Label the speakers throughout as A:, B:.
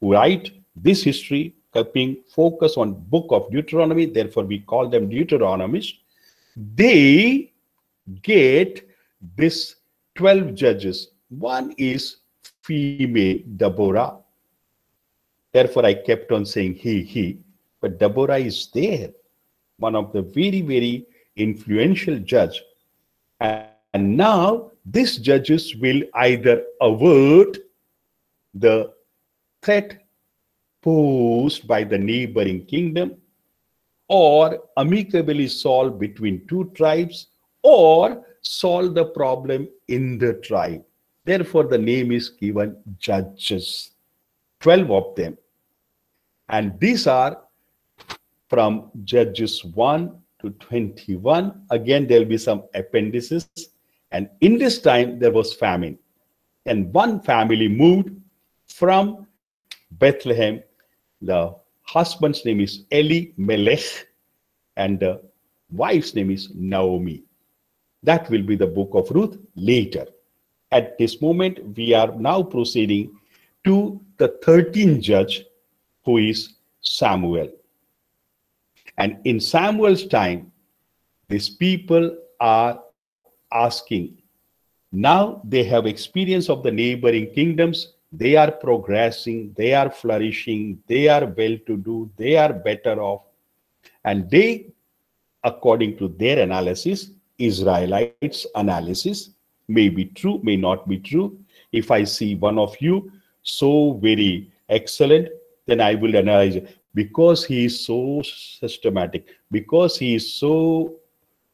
A: who write this history, keeping focus on book of Deuteronomy, therefore we call them Deuteronomists, they get this 12 judges. One is female, Deborah. Therefore, I kept on saying he. But Deborah is there, one of the very, very influential judge. And now these judges will either avert the threat posed by the neighboring kingdom, or amicably solve between two tribes, or solve the problem in the tribe. Therefore, the name is given judges, 12 of them. And these are from Judges 1 to 21. Again, there will be some appendices. And in this time, there was famine. And one family moved from Bethlehem. The husband's name is Elimelech, and the wife's name is Naomi. That will be the book of Ruth later. At this moment, we are now proceeding to the 13th judge, who is Samuel. And in Samuel's time, these people are asking. Now they have experience of the neighboring kingdoms. They are progressing, they are flourishing, they are well-to-do, they are better off. And they, according to their analysis, Israelites' analysis, may be true, may not be true. If I see one of you so very excellent, then I will analyze it. Because he is so systematic, because he is so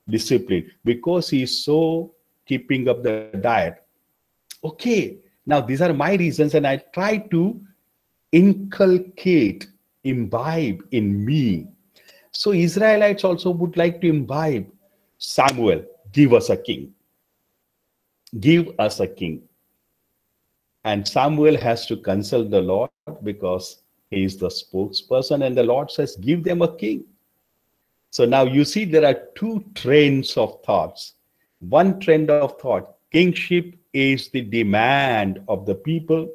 A: disciplined, because he is so keeping up the diet. Okay, now these are my reasons, and I try to inculcate, imbibe in me. So Israelites also would like to imbibe. Samuel, give us a king. Give us a king. And Samuel has to consult the Lord because he is the spokesperson, and the Lord says, give them a king. So now you see there are two trains of thoughts. One trend of thought, kingship is the demand of the people.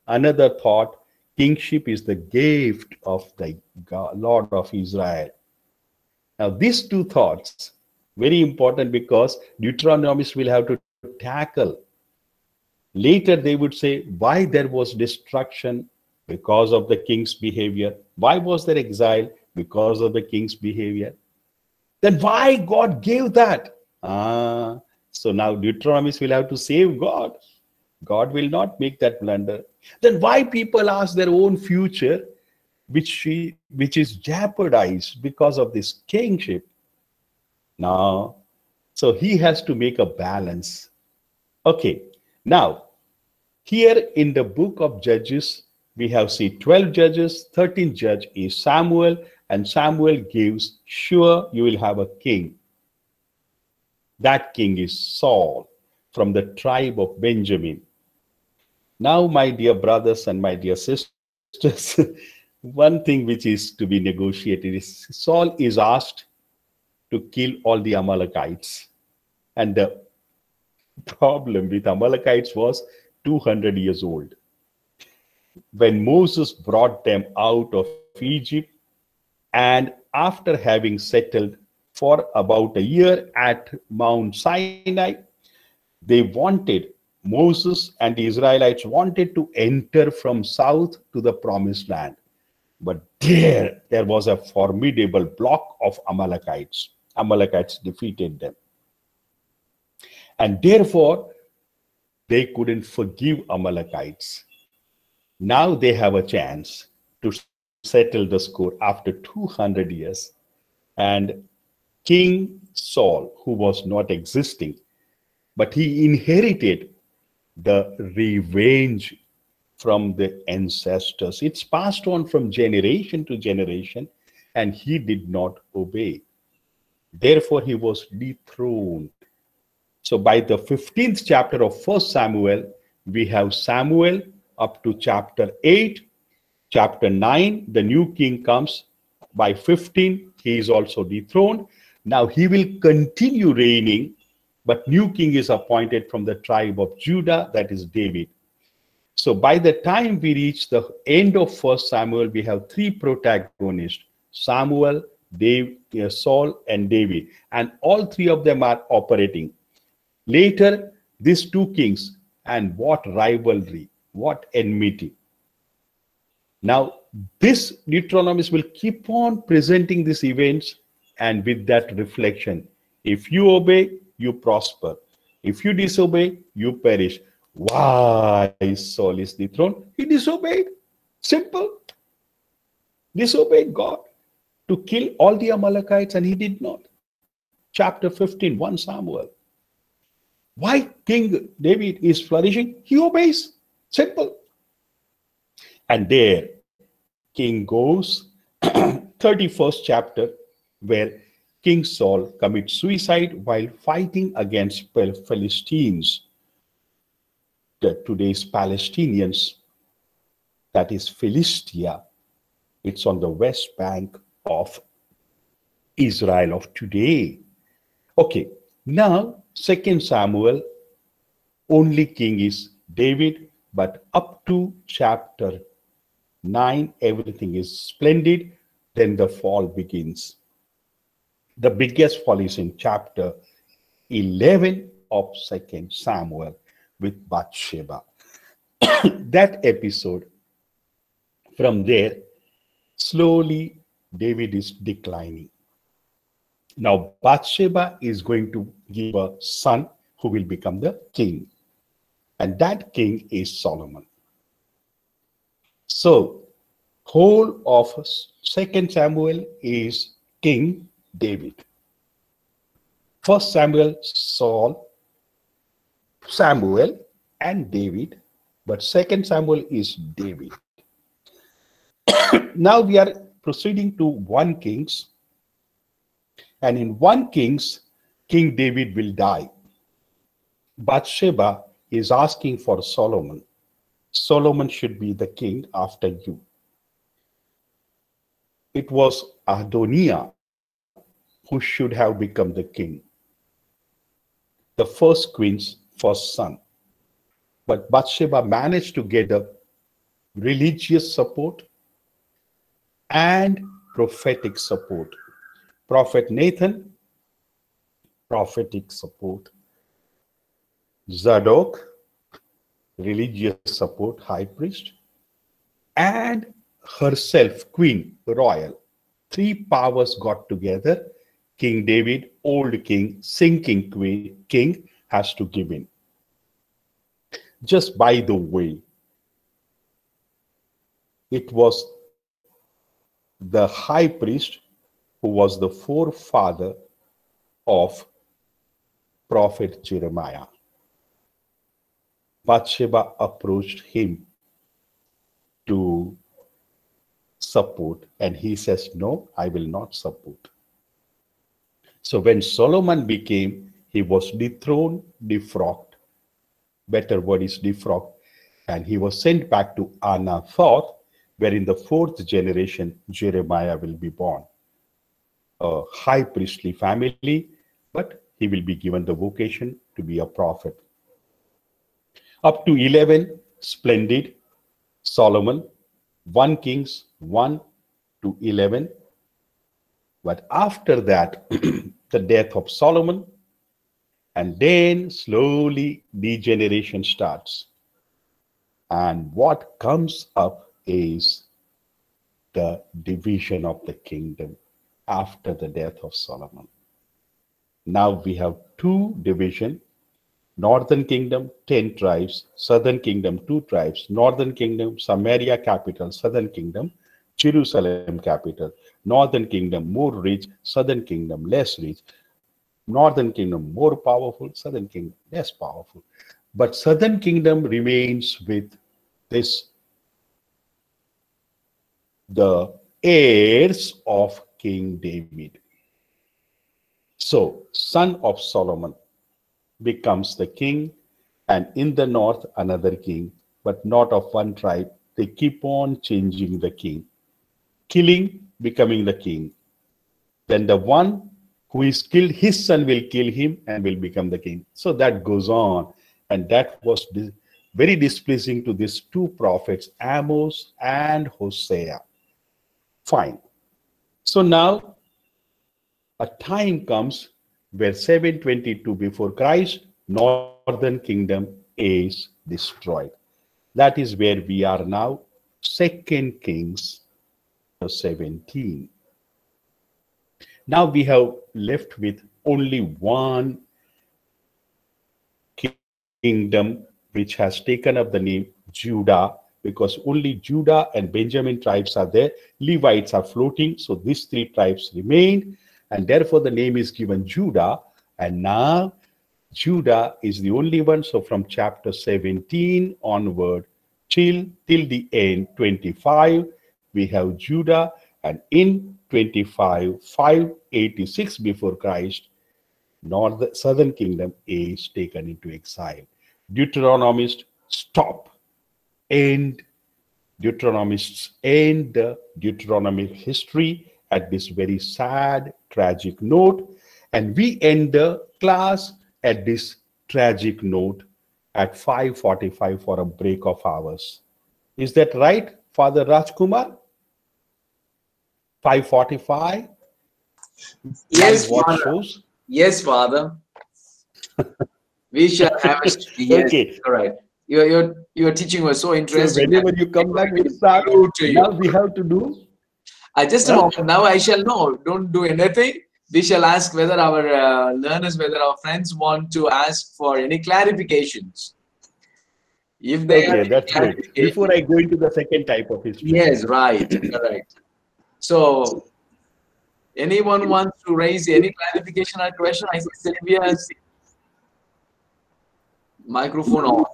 A: Another thought, kingship is the gift of the Lord of Israel. Now these two thoughts, very important, because Deuteronomists will have to tackle. Later they would say why there was destruction because of the king's behavior. Why was there exile? Because of the king's behavior. Then why God gave that? So now Deuteronomists will have to save God. God will not make that blunder. Then why people ask their own future, which is jeopardized because of this kingship? Now, so he has to make a balance. Okay, now here in the book of Judges, we have seen 12 judges, 13th judge is Samuel, and Samuel gives, sure, you will have a king. That king is Saul from the tribe of Benjamin. Now, my dear brothers and my dear sisters, one thing which is to be negotiated is Saul is asked to kill all the Amalekites. And the problem with Amalekites was 200 years old. When Moses brought them out of Egypt, and after having settled for about a year at Mount Sinai, they wanted, Moses and the Israelites wanted to enter from south to the promised land. But there was a formidable block of Amalekites. Amalekites defeated them. And therefore, they couldn't forgive Amalekites. Now they have a chance to settle the score after 200 years. And King Saul, who was not existing, but he inherited the revenge from the ancestors. It's passed on from generation to generation, and he did not obey. Therefore, he was dethroned. So by the 15th chapter of 1 Samuel, we have Samuel up to chapter 8. Chapter 9, the new king comes. By 15, he is also dethroned. Now he will continue reigning, but new king is appointed from the tribe of Judah, that is David. So by the time we reach the end of First Samuel, we have three protagonists: Samuel, Saul, and David, and all three of them are operating. Later, these two kings, and what rivalry, what enmity. Now, this Deuteronomist will keep on presenting these events, and with that reflection, if you obey, you prosper. If you disobey, you perish. Why Saul is dethroned? He disobeyed. Simple. Disobeyed God to kill all the Amalekites, and he did not. Chapter 15, 1 Samuel. Why King David is flourishing? He obeys. Simple. And there, King goes, 31st chapter, where King Saul commits suicide while fighting against Philistines, today's Palestinians, that is Philistia. It's on the west bank of Israel of today. Okay, now 2 Samuel, only king is David, but up to chapter 9, everything is splendid. Then the fall begins. The biggest fall is in chapter 11 of 2 Samuel with Bathsheba. That episode, from there, slowly David is declining. Now Bathsheba is going to give a son who will become the king. And that king is Solomon. So, whole of 2 Samuel is King David. 1 Samuel, Saul, Samuel, and David. But 2 Samuel is David. Now we are proceeding to 1 Kings. And in 1 Kings, King David will die. Bathsheba is asking for Solomon. Solomon should be the king after you. It was Adoniah who should have become the king, the first queen's first son. But Bathsheba managed to get the religious support and prophetic support. Prophet Nathan, prophetic support. Zadok, religious support, high priest. And herself, queen, royal. 3 powers got together. King David, old king, sinking king, has to give in. Just by the way, it was the high priest who was the forefather of prophet Jeremiah. Bathsheba approached him to support, and he says, no, I will not support. So when Solomon became, he was dethroned, defrocked. Better word is defrocked. And he was sent back to Anathoth, where in the 4th generation, Jeremiah will be born. A high priestly family, but he will be given the vocation to be a prophet. Up to 11, splendid, Solomon, 1 Kings 1 to 11. But after that, the death of Solomon, and then slowly degeneration starts. And what comes up is the division of the kingdom after the death of Solomon. Now we have 2 divisions. Northern kingdom, 10 tribes. Southern kingdom, 2 tribes. Northern kingdom, Samaria capital. Southern kingdom, Jerusalem capital. Northern kingdom, more rich. Southern kingdom, less rich. Northern kingdom, more powerful. Southern kingdom, less powerful. But southern kingdom remains with this, the heirs of King David. So, son of Solomon becomes the king, and in the north another king, but not of one tribe. They keep on changing the king, killing, becoming the king. Then the one who is killed, his son will kill him and will become the king. So that goes on, and that was very displeasing to these two prophets, Amos and Hosea. Fine. So now a time comes where 722 before Christ, northern kingdom is destroyed. That is where we are now, 2 Kings 17. Now we have left with only one kingdom which has taken up the name Judah, because only Judah and Benjamin tribes are there. Levites are floating, so these three tribes remained, and therefore the name is given Judah. And now Judah is the only one. So from chapter 17 onward till the end, 25, we have Judah, and in 25, 586 before Christ, southern kingdom is taken into exile. Deuteronomists stop, end. Deuteronomists end the Deuteronomic history at this very sad, tragic note, and we end the class at this tragic note at 5:45 for a break of hours. Is that right, Father Rajkumar? 5:45?
B: Yes,
A: what
B: Father.
A: shows?
B: Yes, Father. We shall have it. Yes,
A: Okay.
B: all right. Your teaching was so
A: So
B: interesting.
A: whenever you come back, we start. Now we have to do.
B: Just a moment. Now I shall know. Don't do anything. We shall ask whether our learners, whether our friends want to ask for any clarifications. If they
A: Okay, that's good. Before I go into the second type of history.
B: Yes, right. Correct. So, anyone wants to raise any clarification or question? I see Sylvia's microphone on.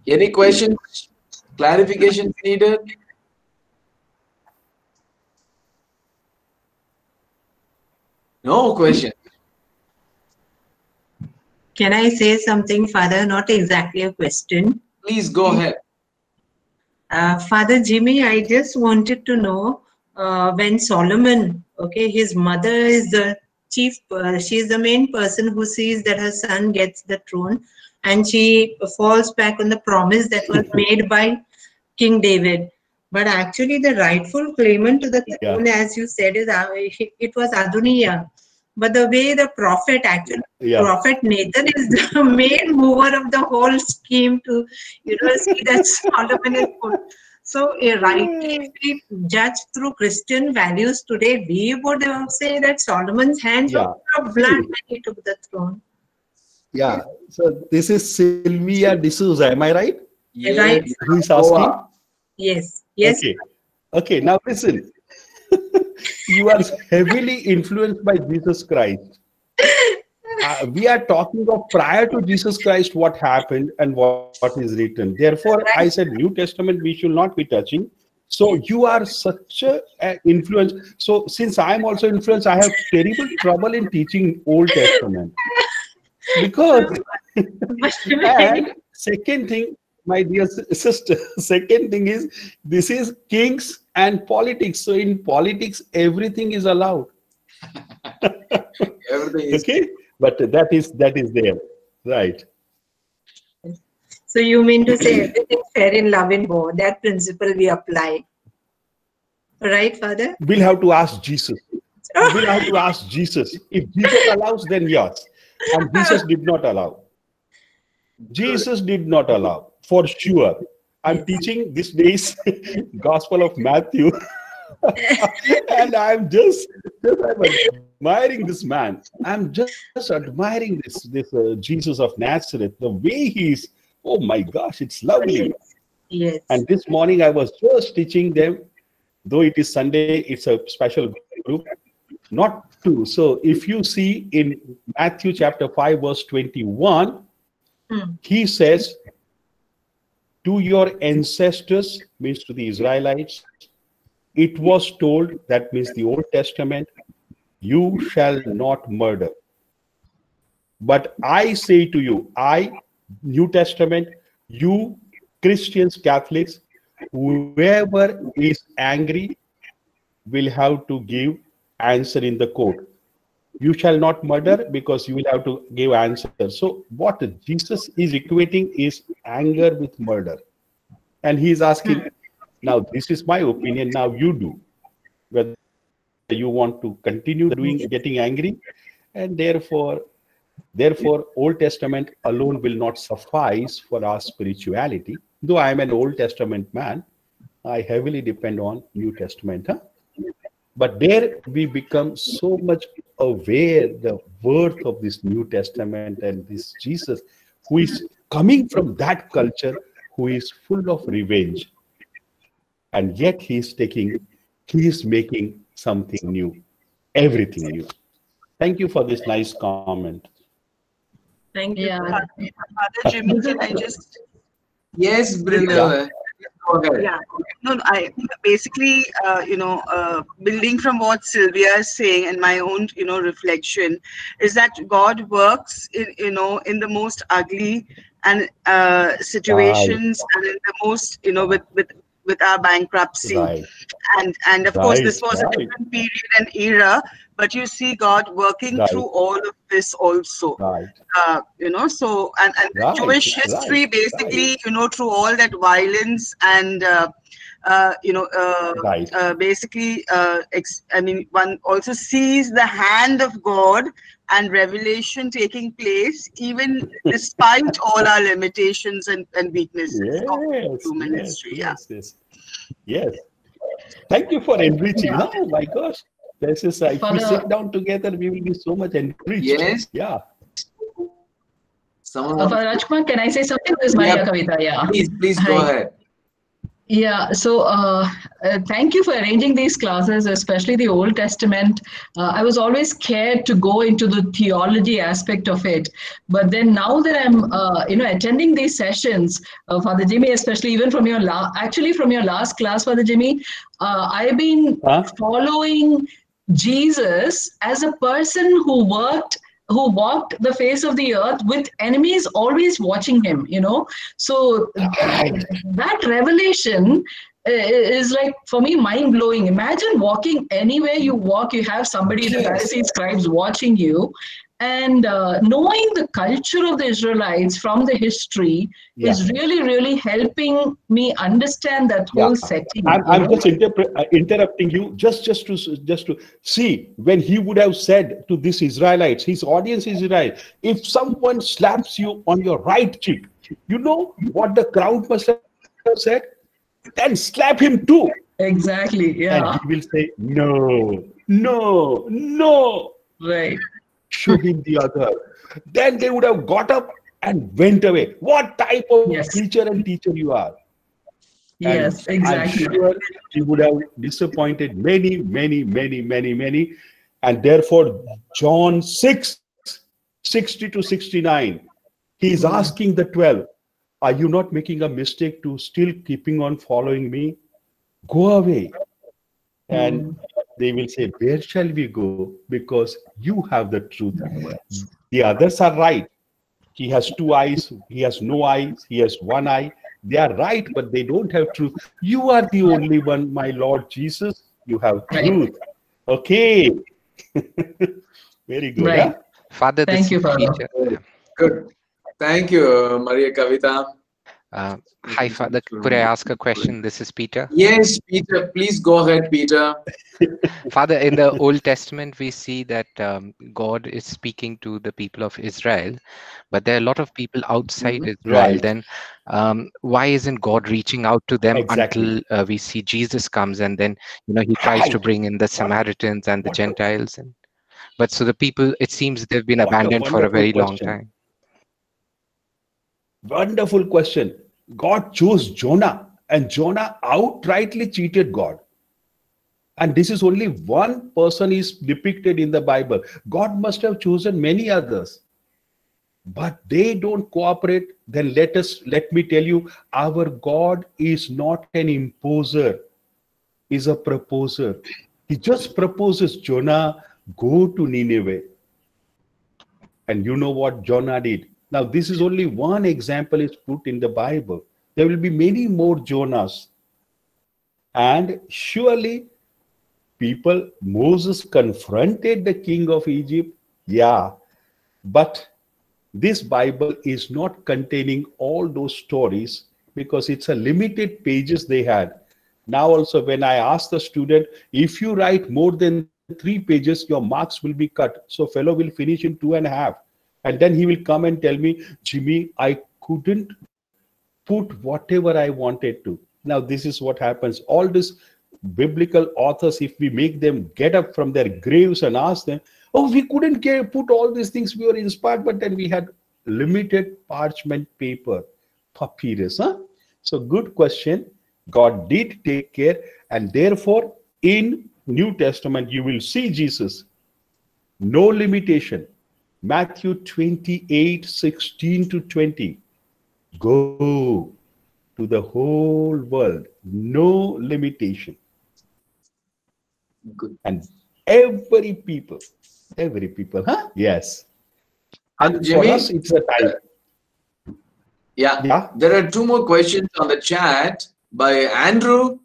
B: Any questions? Clarification needed? No question.
C: Can I say something, Father? Not exactly a question.
B: Please go ahead.
C: Father Jimmy, I just wanted to know when Solomon, okay, his mother is the chief, she is the main person who sees that her son gets the throne, and she falls back on the promise that was made by King David. But actually, the rightful claimant to the throne, as you said, is it was Adoniah. But the way the prophet actually, Prophet Nathan is the main mover of the whole scheme to, see that Solomon is good. So, rightly, if we judge through Christian values today, we would say that Solomon's hands were full of blood when he took the throne.
A: Yeah. So this is Sylvia D'Souza. Am I right?
B: Yes.
C: Right.
A: Who is asking?
C: Yes. Yes.
A: Okay. Okay. Now listen. You are heavily influenced by Jesus Christ. We are talking of prior to Jesus Christ, what happened and what is written. Therefore, I said New Testament we should not be touching. So you are such an influence. So since I am also influenced, I have terrible trouble in teaching Old Testament. Because, and second thing, my dear sister, second thing is, this is kings and politics. So in politics, everything is allowed.
B: Everything is
A: okay, but that is there, right?
C: So you mean to say everything fair in love and war? That principle we apply, right, Father?
A: We'll have to ask Jesus. We'll have to ask Jesus. If Jesus allows, then yes. And Jesus did not allow. Jesus did not allow, for sure. I'm teaching these days Gospel of Matthew. And I'm just admiring this man. I'm just admiring this Jesus of Nazareth. The way he's, oh my gosh, it's lovely.
C: Yes.
A: And this morning I was just teaching them, though it is Sunday, it's a special group, not to. So if you see in Matthew chapter 5, verse 21, he says, to your ancestors, means to the Israelites, it was told, that means the Old Testament, you shall not murder. But I say to you, New Testament, you Christians, Catholics, whoever is angry will have to give answer in the court. You shall not murder, because you will have to give answer. So what Jesus is equating is anger with murder. And he is asking, now this is my opinion, now you do. Whether you want to continue getting angry, and therefore Old Testament alone will not suffice for our spirituality. Though I am an Old Testament man, I heavily depend on New Testament. But there we become so much aware the worth of this New Testament and this Jesus, who is coming from that culture, who is full of revenge. And yet he is making something new, everything new. Thank you for this nice comment.
C: Thank you.
D: Yeah.
E: Father Jimmy, can I just?
B: Yes, Brenda. Go ahead.
E: Yeah. No, I basically, building from what Sylvia is saying and my own, reflection is that God works in the most ugly and situations, and in the most, with our bankruptcy.
A: Right.
E: And of course, this
A: Right,
E: was a
A: right.
E: different period and era, but you see God working
A: Right.
E: through all of this also.
A: Right.
E: So and the
A: Right,
E: Jewish history,
A: right,
E: basically, through all that violence and
A: Right.
E: basically, one also sees the hand of God and revelation taking place, even despite all our limitations and weaknesses of
A: Yes,
E: human
A: yes,
E: history.
A: yes. Thank you for enriching.
D: Yeah.
A: Oh my gosh. This is, if we
D: Father-
A: sit down together, we will be so much enriched.
B: Yes.
A: Yeah.
B: Someone
D: Father
B: wants
D: Rajkumar, can I say something? This is Maria
B: Yeah.
D: Kavita. Yeah.
B: please go
D: Hi.
B: ahead.
D: Yeah, so thank you for arranging these classes, especially the Old Testament. I was always scared to go into the theology aspect of it, but then now that I'm, attending these sessions, Father Jimmy, especially even from your from your last class, Father Jimmy, I've been following Jesus as a person who walked the face of the earth with enemies always watching him, So that revelation is like, for me, mind-blowing. Imagine walking anywhere you walk, you have somebody, the Pharisees, scribes watching you. And knowing the culture of the Israelites from the history is really, really helping me understand that whole setting.
A: I'm just interrupting you just to see, when he would have said to this Israelites, his audience is Israel, if someone slaps you on your right cheek, you know what the crowd must have said? Then slap him too.
D: Exactly. Yeah.
A: And he will say, no.
D: Right.
A: Show him the other. Then they would have got up and went away. What type of preacher and teacher you are?
D: Yes,
A: And
D: exactly.
A: I'm sure he would have disappointed many. And therefore, John 6:60 to 69, he is asking the 12, are you not making a mistake to still keeping on following me? Go away. And they will say, where shall we go? Because you have the truth. The others are right. He has 2 eyes, he has no eyes, he has 1 eye. They are right, but they don't have truth. You are the only one, my Lord Jesus. You have truth. Okay. Very good.
D: Right.
A: Huh?
F: Father,
D: Thank you, Father.
F: Peter.
B: Good. Thank you, Maria Kavita.
F: Hi, Father. Could I ask a question? This is Peter.
B: Yes, Peter. Please go ahead, Peter.
F: Father, in the Old Testament, we see that God is speaking to the people of Israel, but there are a lot of people outside Israel.
A: Right.
F: Then why isn't God reaching out to them
A: Exactly.
F: until we see Jesus comes, and then he tries to bring in the Samaritans and the Gentiles? But so the people, it seems they've been
A: What a
F: abandoned for a
A: wonderful
F: very long
A: question.
F: time.
A: Wonderful question. God chose Jonah, and Jonah outrightly cheated God. And this is only one person is depicted in the Bible. God must have chosen many others, but they don't cooperate. Then let me tell you, our God is not an imposer, is a proposer. He just proposes, Jonah, go to Nineveh. And you know what Jonah did? Now, this is only one example is put in the Bible. There will be many more Jonahs. And surely people, Moses confronted the king of Egypt. Yeah, but this Bible is not containing all those stories because it's a limited pages they had. Now also, when I ask the student, if you write more than 3 pages, your marks will be cut. So fellow will finish in 2.5. And then he will come and tell me, Jimmy, I couldn't put whatever I wanted to. Now, this is what happens. All these biblical authors, if we make them get up from their graves and ask them, oh, we couldn't put all these things, we were inspired, but then we had limited parchment paper, papyrus. Huh? So good question. God did take care, and therefore in New Testament you will see Jesus, no limitation. Matthew 28:16-20. Go to the whole world, no limitation.
B: Good.
A: And every people, huh? Yes. And
B: Jimmy,
A: for us, it's a time.
B: Yeah, there are 2 more questions on the chat by Andrew.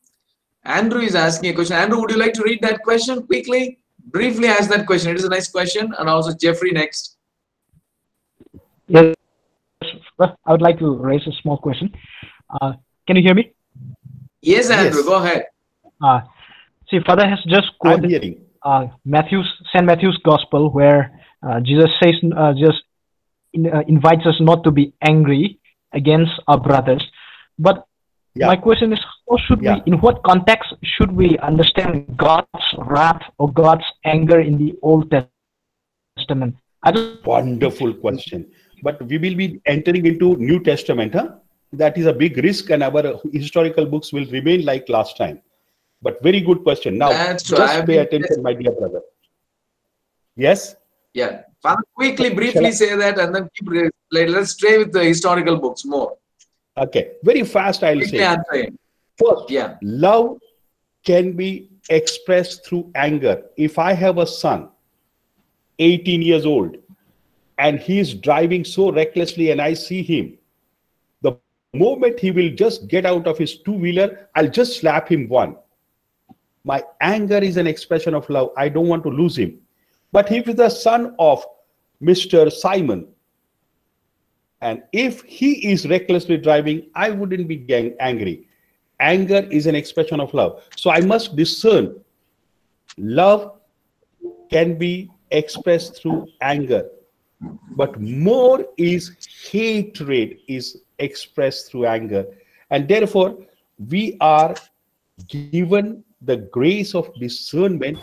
B: Andrew is asking a question. Andrew, would you like to read that question quickly? Briefly ask that question. It is a nice question. And also Jeffrey next.
G: Yes, I would like to raise a small question. Can you hear me?
B: Yes, Andrew,
A: Yes.
B: go ahead.
G: See, Father has just
A: I'm
G: quoted
A: hearing.
G: St. Matthew's Gospel, where Jesus says, invites us not to be angry against our brothers. But my question is, how should we, in what context should we understand God's wrath or God's anger in the Old Testament?
A: Wonderful question. But we will be entering into New Testament, huh? That is a big risk, and our historical books will remain like last time. But very good question. Now, just pay attention, my dear brother. Yes?
B: Yeah. Father, quickly, briefly say that, and then let's stay with the historical books more.
A: Okay. Very fast, I'll
B: Quickly
A: say.
B: answer.
A: First, love can be expressed through anger. If I have a son, 18 years old, and he's driving so recklessly and I see him, the moment he will just get out of his two-wheeler, I'll just slap him one. My anger is an expression of love. I don't want to lose him. But if he's the son of Mr. Simon, and if he is recklessly driving, I wouldn't be angry. Anger is an expression of love. So I must discern. Love can be expressed through anger, but more is hatred is expressed through anger. And therefore, we are given the grace of discernment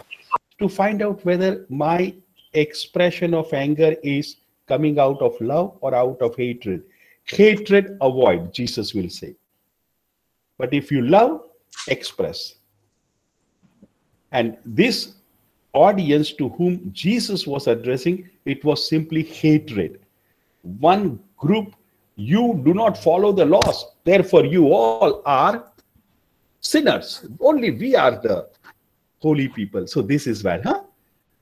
A: to find out whether my expression of anger is coming out of love or out of hatred. Hatred, avoid, Jesus will say. But if you love, express. And this audience to whom Jesus was addressing, it was simply hatred. One group, you do not follow the laws, therefore you all are sinners. Only we are the holy people. So this is bad, huh?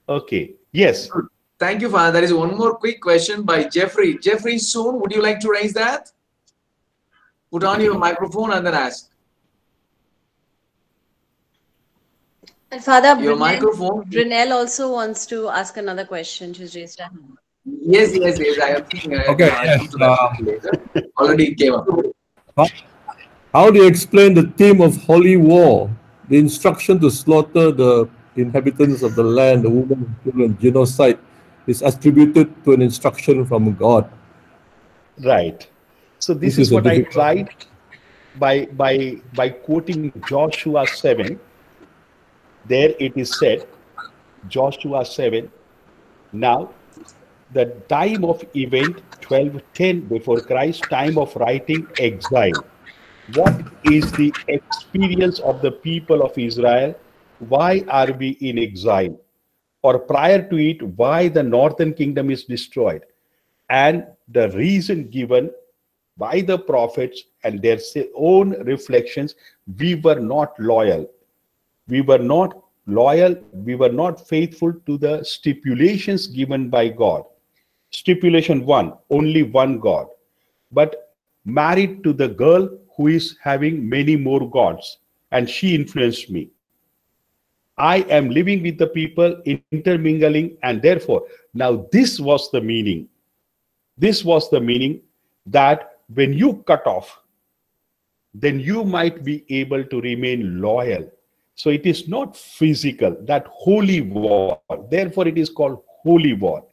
A: Okay. Yes.
B: Thank you, Father. There is one more quick question by Jeffrey. Jeffrey, soon, would you like to raise that? Put on your microphone and then ask.
H: And Father,
B: your microphone.
H: Brunel also wants to ask another question. She's raised her hand.
B: Yes. I am thinking.
I: Okay.
B: Already came up.
I: How do you explain the theme of holy war? The instruction to slaughter the inhabitants of the land, the women and children, genocide, is attributed to an instruction from God.
A: Right. So this is what I tried by quoting Joshua 7. There it is said, Joshua 7. Now, the time of event 1210 before Christ, time of writing, exile. What is the experience of the people of Israel? Why are we in exile? Or prior to it, why the northern kingdom is destroyed? And the reason given by the prophets and their own reflections, we were not loyal. We were not loyal. We were not faithful to the stipulations given by God. Stipulation 1, only one God. But married to the girl who is having many more gods, and she influenced me. I am living with the people, intermingling, and therefore, now this was the meaning. This was the meaning that when you cut off, then you might be able to remain loyal. So it is not physical, that holy war. Therefore, it is called holy war.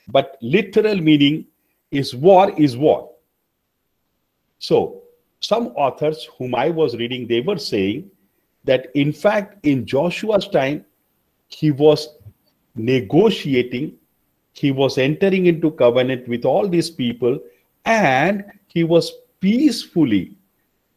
A: But literal meaning is war is war. So some authors whom I was reading, they were saying that in fact, in Joshua's time, he was negotiating, he was entering into covenant with all these people, and he was peacefully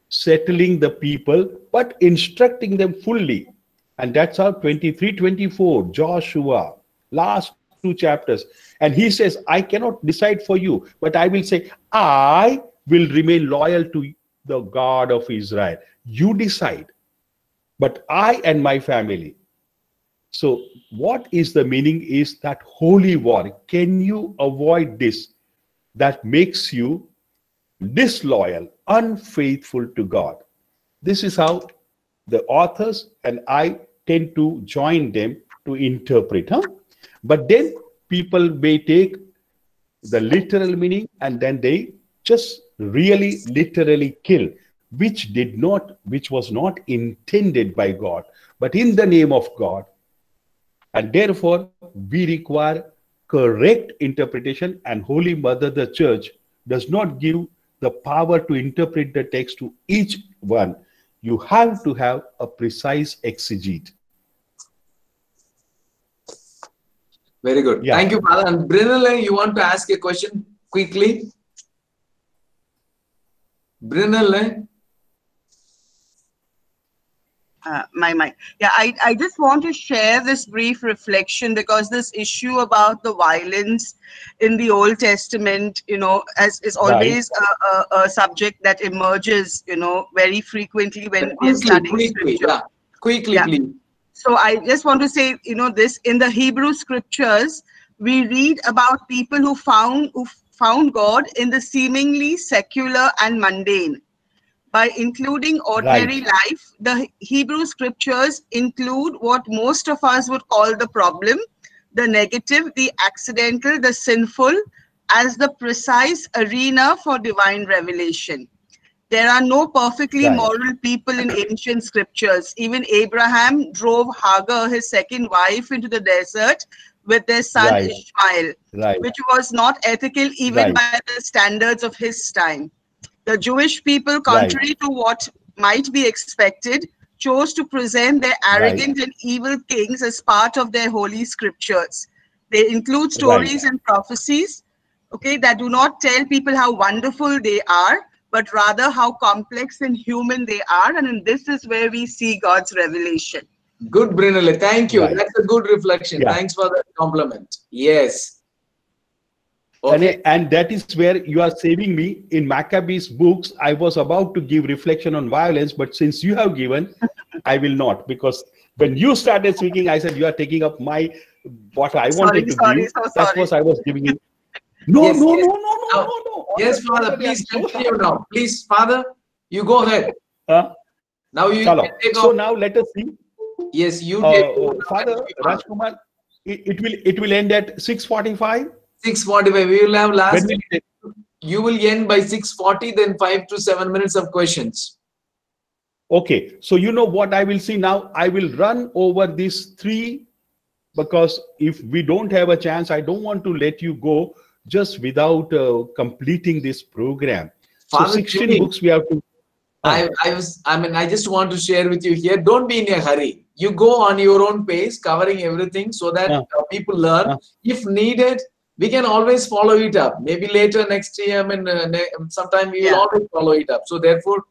A: settling the people, but instructing them fully. And that's how 23, 24, Joshua, last 2 chapters. And he says, I cannot decide for you, but I will say, I will remain loyal to the God of Israel. You decide, but I and my family. So what is the meaning is that holy war. Can you avoid this? That makes you disloyal, unfaithful to God. This is how the authors and I tend to join them to interpret. But then people may take the literal meaning and then they just really literally kill, which was not intended by God, but in the name of God. And therefore, we require correct interpretation, and Holy Mother, the Church, does not give the power to interpret the text to each one. You have to have a precise exegete.
B: Very good.
A: Yeah.
B: Thank you, Father. And Brynel, you want to ask a question quickly? Brynel?
E: Yeah, I just want to share this brief reflection, because this issue about the violence in the Old Testament, is always a subject that emerges, very frequently when we're studying scripture.
B: Quickly, please.
E: So I just want to say, this in the Hebrew scriptures, we read about people who found God in the seemingly secular and mundane. By including ordinary life, the Hebrew scriptures include what most of us would call the problem, the negative, the accidental, the sinful, as the precise arena for divine revelation. There are no perfectly moral people in ancient scriptures. Even Abraham drove Hagar, his second wife, into the desert with their son Ishmael, which was not ethical even by the standards of his time. The Jewish people, contrary to what might be expected, chose to present their arrogant and evil kings as part of their holy scriptures. They include stories and prophecies, that do not tell people how wonderful they are, but rather how complex and human they are. And this is where we see God's revelation.
B: Good, Brynel. Thank you. That's a good reflection. Thanks for the compliment. Yes. Okay.
A: And that is where you are saving me. In Maccabees books, I was about to give reflection on violence, but since you have given, I will not, because when you started speaking, I said you are taking up what I wanted to give. That was I was giving it. No.
B: Yes, Father, please continue now. Please, Father, you go ahead. Now you can take
A: So
B: off.
A: now let us see.
B: Yes, you
A: Father Rajkumar, it will end at 6:45.
B: 6:45. We will have last. You will end by 6:40. Then 5 to 7 minutes of questions.
A: Okay. So you know what I will see now. I will run over these 3, because if we don't have a chance, I don't want to let you go just without completing this program.
B: Father,
A: so 16 books we have to.
B: I just want to share with you here. Don't be in a hurry. You go on your own pace, covering everything so that people learn. If needed, we can always follow it up. Maybe later next year, sometime we will always follow it up. So therefore,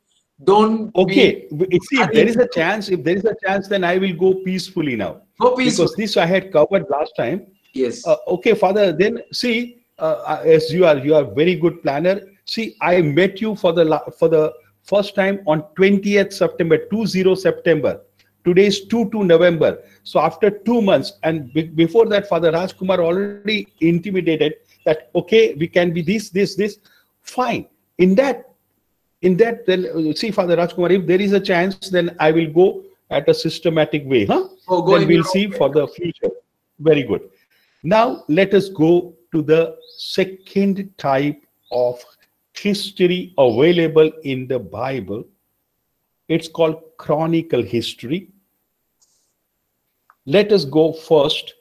B: don't.
A: Okay. See, if there is a chance, then I will go peacefully now.
B: Go peacefully.
A: Because this I had covered last time.
B: Yes.
A: Okay, Father. Then see, as you are very good planner. See, I met you for the first time on 20th September, 20 September. Today is 2 November. So after 2 months, and before that, Father Rajkumar already intimidated that, okay, we can be this. Fine. In that, then see, Father Rajkumar, if there is a chance, then I will go at a systematic way, huh?
B: Oh,
A: then we'll see for the future. Very good. Now let us go to the second type of history available in the Bible. It's called chronicle history. Let us go first.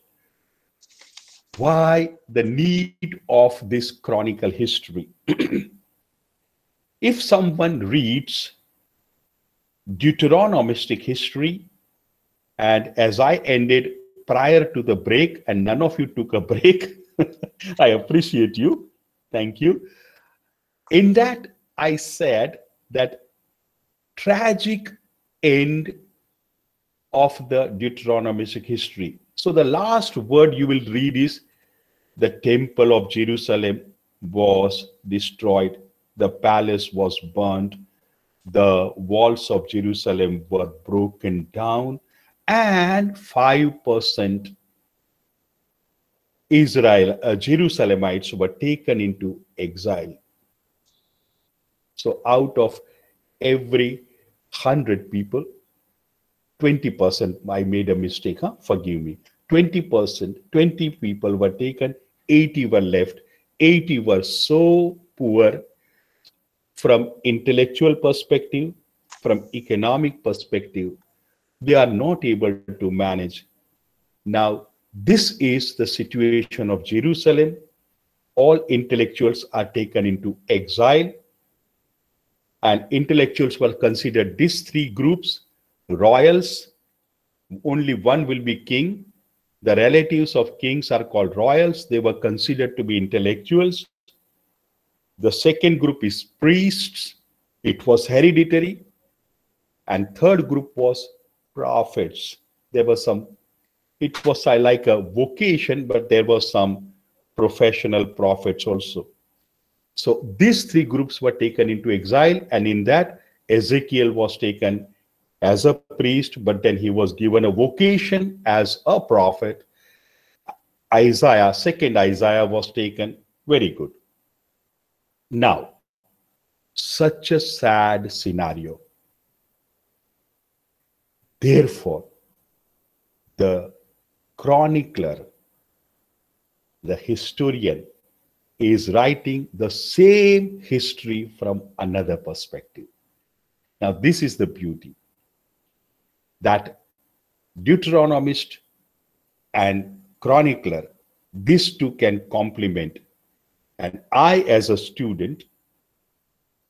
A: Why the need of this chronicle history? If someone reads Deuteronomistic history, and as I ended prior to the break, and none of you took a break, I appreciate you. Thank you. In that, I said that tragic end of the Deuteronomistic history. So the last word you will read is the temple of Jerusalem was destroyed. The palace was burned. The walls of Jerusalem were broken down, and 5% Jerusalemites were taken into exile. So out of every 100 people, 20%, I made a mistake, huh? Forgive me. 20%, 20 people were taken, 80 were left. 80 were so poor from intellectual perspective, from economic perspective, they are not able to manage. Now, this is the situation of Jerusalem. All intellectuals are taken into exile, and intellectuals were considered these three groups: royals, only one will be king. The relatives of kings are called royals. They were considered to be intellectuals. The second group is priests. It was hereditary. And third group was prophets. There was some, it was like a vocation, but there was some professional prophets also. So these three groups were taken into exile, and in that Ezekiel was taken as a priest, but then he was given a vocation as a prophet. Isaiah, second Isaiah was taken. Very good. Now, such a sad scenario. Therefore, the chronicler, the historian, is writing the same history from another perspective. Now, this is the beauty, that Deuteronomist and chronicler, these two can complement. And I, as a student,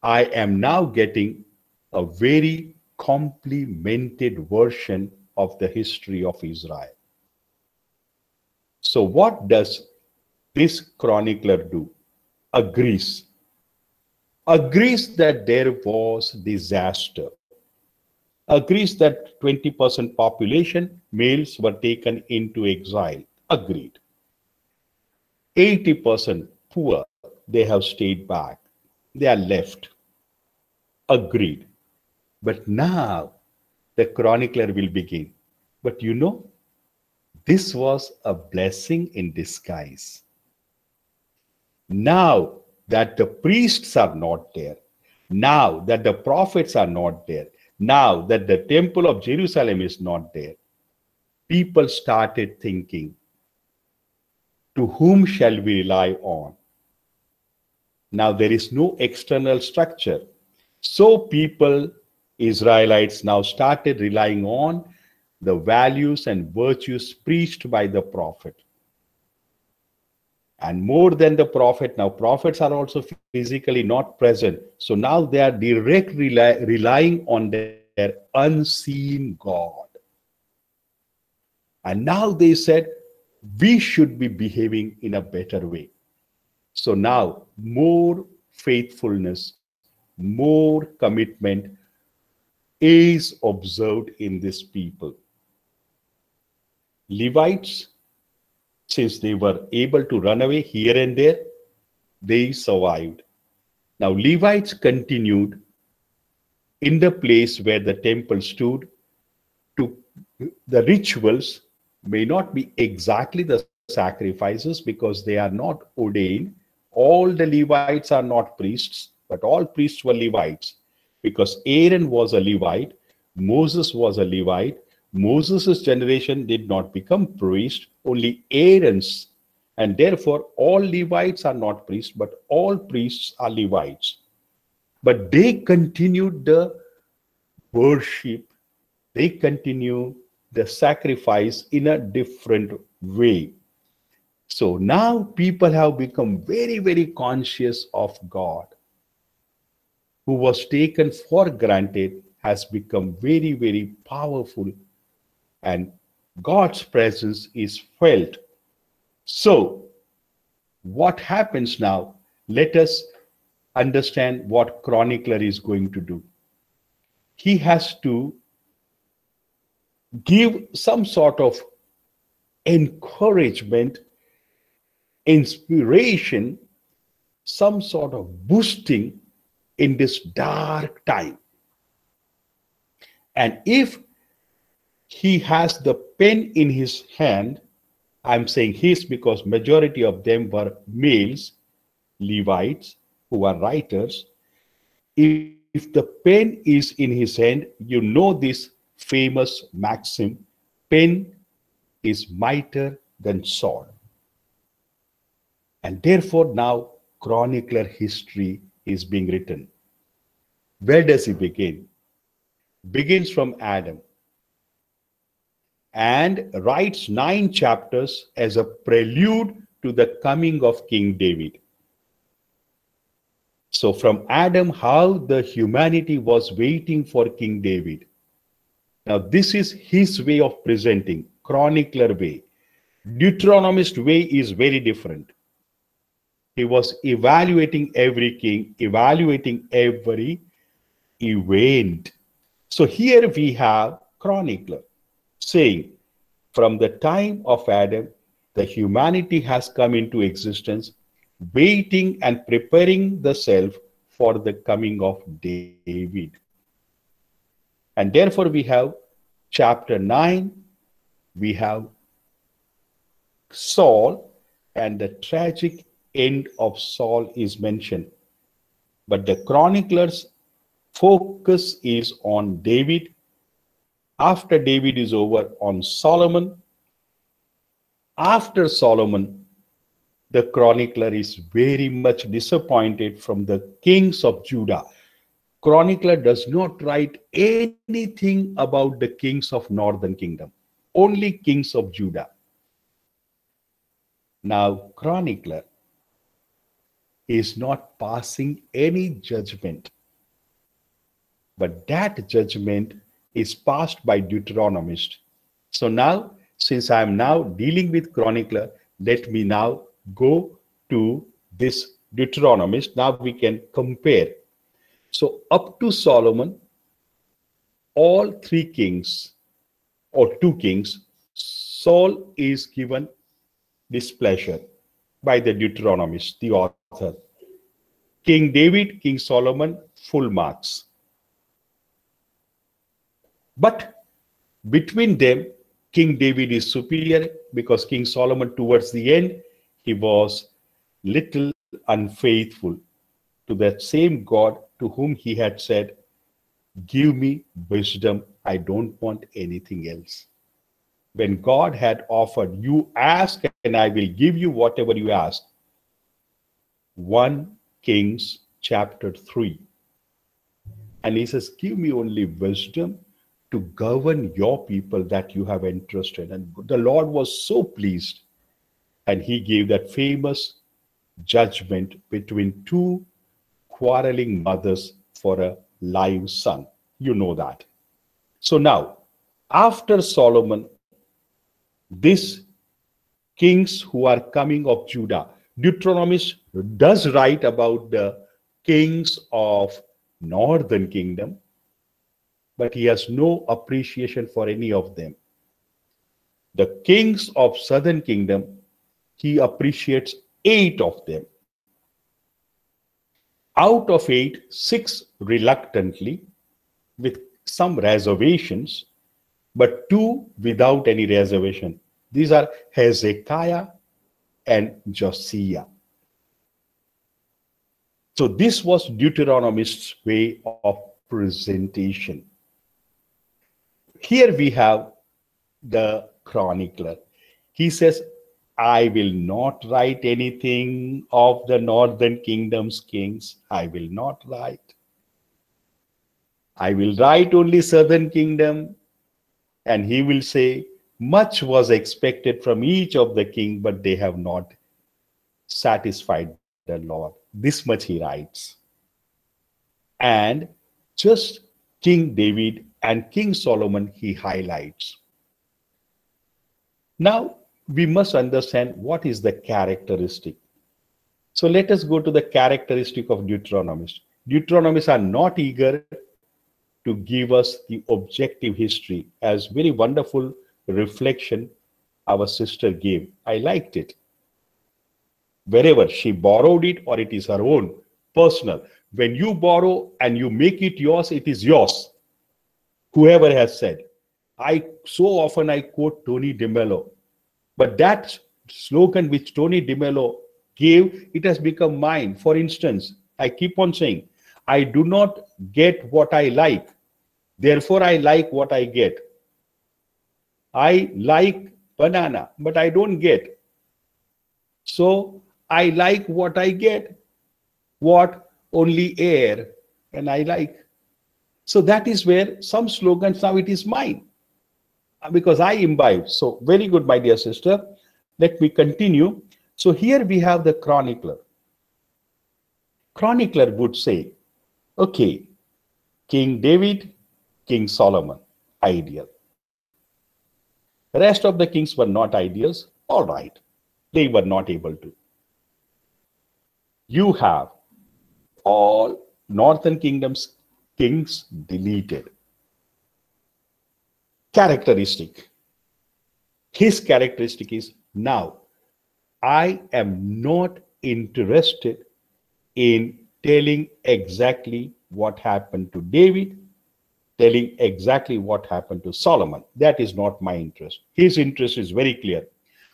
A: I am now getting a very complemented version of the history of Israel. So what does this chronicler do? Agrees that there was disaster, agrees that 20% population, males, were taken into exile. Agreed. 80% poor, they have stayed back. They are left. Agreed. But now the chronicler will begin. But you know, this was a blessing in disguise. Now that the priests are not there, now that the prophets are not there, now that the temple of Jerusalem is not there, people started thinking, to whom shall we rely on? Now there is no external structure. So people, Israelites, now started relying on the values and virtues preached by the prophet. And more than the prophet, now prophets are also physically not present. So now they are directly relying on their unseen God. And now they said, we should be behaving in a better way. So now more faithfulness, more commitment is observed in this people. Levites, since they were able to run away here and there, they survived. Now Levites continued in the place where the temple stood. To the rituals may not be exactly the sacrifices because they are not ordained. All the Levites are not priests, but all priests were Levites, because Aaron was a Levite Moses was a Levite. Moses' generation did not become priest, only Aaron's. And therefore, all Levites are not priests, but all priests are Levites. But they continued the worship, they continue the sacrifice in a different way. So now people have become very, very conscious of God, who was taken for granted, has become very, very powerful, and God's presence is felt. So what happens now? Let us understand what chronicler is going to do. He has to give some sort of encouragement, inspiration, some sort of boosting in this dark time. And if he has the pen in his hand, I'm saying his because majority of them were males, Levites, who are writers. If the pen is in his hand, you know this famous maxim, pen is mightier than sword. And therefore now chronicler history is being written. Where does he begin? Begins from Adam and writes 9 chapters as a prelude to the coming of King David. So from Adam, how the humanity was waiting for King David. Now this is his way of presenting, chronicler way. Deuteronomist way is very different. He was evaluating every king, evaluating every event. So here we have chronicler saying, from the time of Adam, the humanity has come into existence, waiting and preparing the self for the coming of David. And therefore we have chapter 9, we have Saul, and the tragic end of Saul is mentioned. But the chronicler's focus is on David. After David is over, on Solomon. After Solomon, the chronicler is very much disappointed from the kings of Judah. Chronicler does not write anything about the kings of northern kingdom, only kings of Judah. Now, chronicler is not passing any judgment, but that judgment is passed by Deuteronomist. So now, since I am now dealing with chronicler, let me now go to this Deuteronomist. Now we can compare. So up to Solomon, all 3 kings or 2 kings, Saul is given displeasure by the Deuteronomist, the author. King David, King Solomon, full marks. But between them, King David is superior because King Solomon towards the end, he was little unfaithful to that same God to whom he had said, give me wisdom, I don't want anything else. When God had offered, you ask and I will give you whatever you ask. 1 Kings chapter 3. And he says, give me only wisdom to govern your people that you have entrusted. And the Lord was so pleased. And he gave that famous judgment between 2 quarreling mothers for a live son. You know that. So now, after Solomon, these kings who are coming of Judah, Deuteronomist does write about the kings of northern kingdom, but he has no appreciation for any of them. The kings of southern kingdom, he appreciates 8 of them. Out of 8, 6 reluctantly, with some reservations, but 2 without any reservation. These are Hezekiah and Josiah. So this was Deuteronomist's way of presentation. Here we have the chronicler. He says, I will not write anything of the northern kingdom's kings. I will not write. I will write only southern kingdom. And he will say, much was expected from each of the king, but they have not satisfied the Lord. This much he writes. And just King David and King Solomon he highlights. Now, we must understand what is the characteristic. So let us go to the characteristic of Deuteronomists. Deuteronomists are not eager to give us the objective history, as very wonderful reflection our sister gave. I liked it. Wherever she borrowed it or it is her own, personal. When you borrow and you make it yours, it is yours. Whoever has said. So often I quote Tony DeMello. But that slogan which Tony DeMello gave, it has become mine. For instance, I keep on saying, I do not get what I like. Therefore, I like what I get. I like banana, but I don't get. So, I like what I get. What? Only air. And I like. So, that is where some slogans, now it is mine. Because I imbibe. So, very good, my dear sister. Let me continue. So, here we have the chronicler. Chronicler would say, okay, King David, King Solomon, ideal. The rest of the kings were not ideals. All right. They were not able to. You have all northern kingdoms kings deleted. Characteristic. His characteristic is, now, I am not interested in telling exactly what happened to David, telling exactly what happened to Solomon. That is not my interest. His interest is very clear.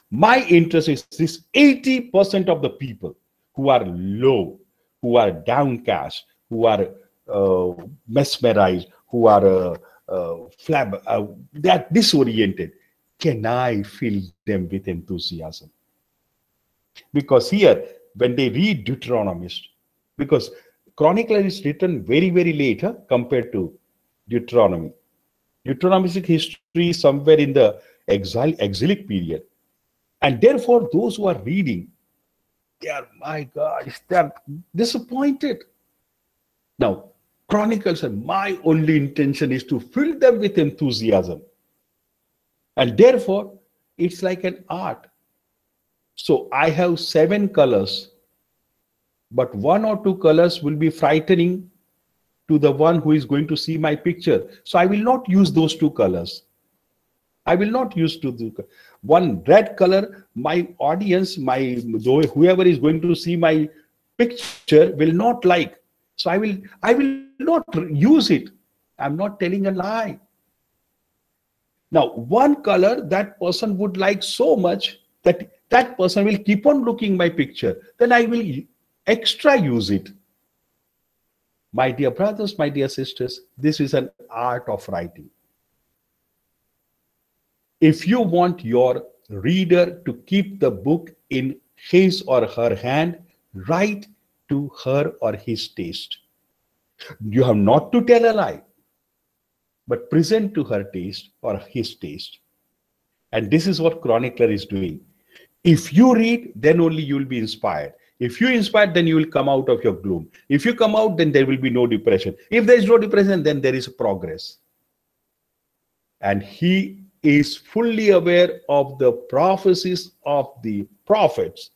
A: My interest is this 80% of the people who are low, who are downcast, who are mesmerized, who are that disoriented. Can I fill them with enthusiasm? Because here, when they read Deuteronomist, because Chronicler is written very, very later compared to Deuteronomy. Deuteronomistic history is somewhere in the exilic period. And therefore, those who are reading, they are, my God, they are disappointed. Now, Chronicler said, my only intention is to fill them with enthusiasm. And therefore, it's like an art. So I have 7 colors, but 1 or 2 colors will be frightening to the one who is going to see my picture. So I will not use those 2 colors. I will not use one red color. My audience, whoever is going to see my picture will not like. So I will not use it. I'm not telling a lie. Now, one color that person would like so much that that person will keep on looking my picture. Then I will extra use it. My dear brothers, my dear sisters, this is an art of writing. If you want your reader to keep the book in his or her hand, write to her or his taste. You have not to tell a lie, but present to her taste or his taste. And this is what Chronicler is doing. If you read, then only you will be inspired. If you inspired, then you will come out of your gloom. If you come out, then there will be no depression. If there is no depression, then there is progress. And he is fully aware of the prophecies of the prophets.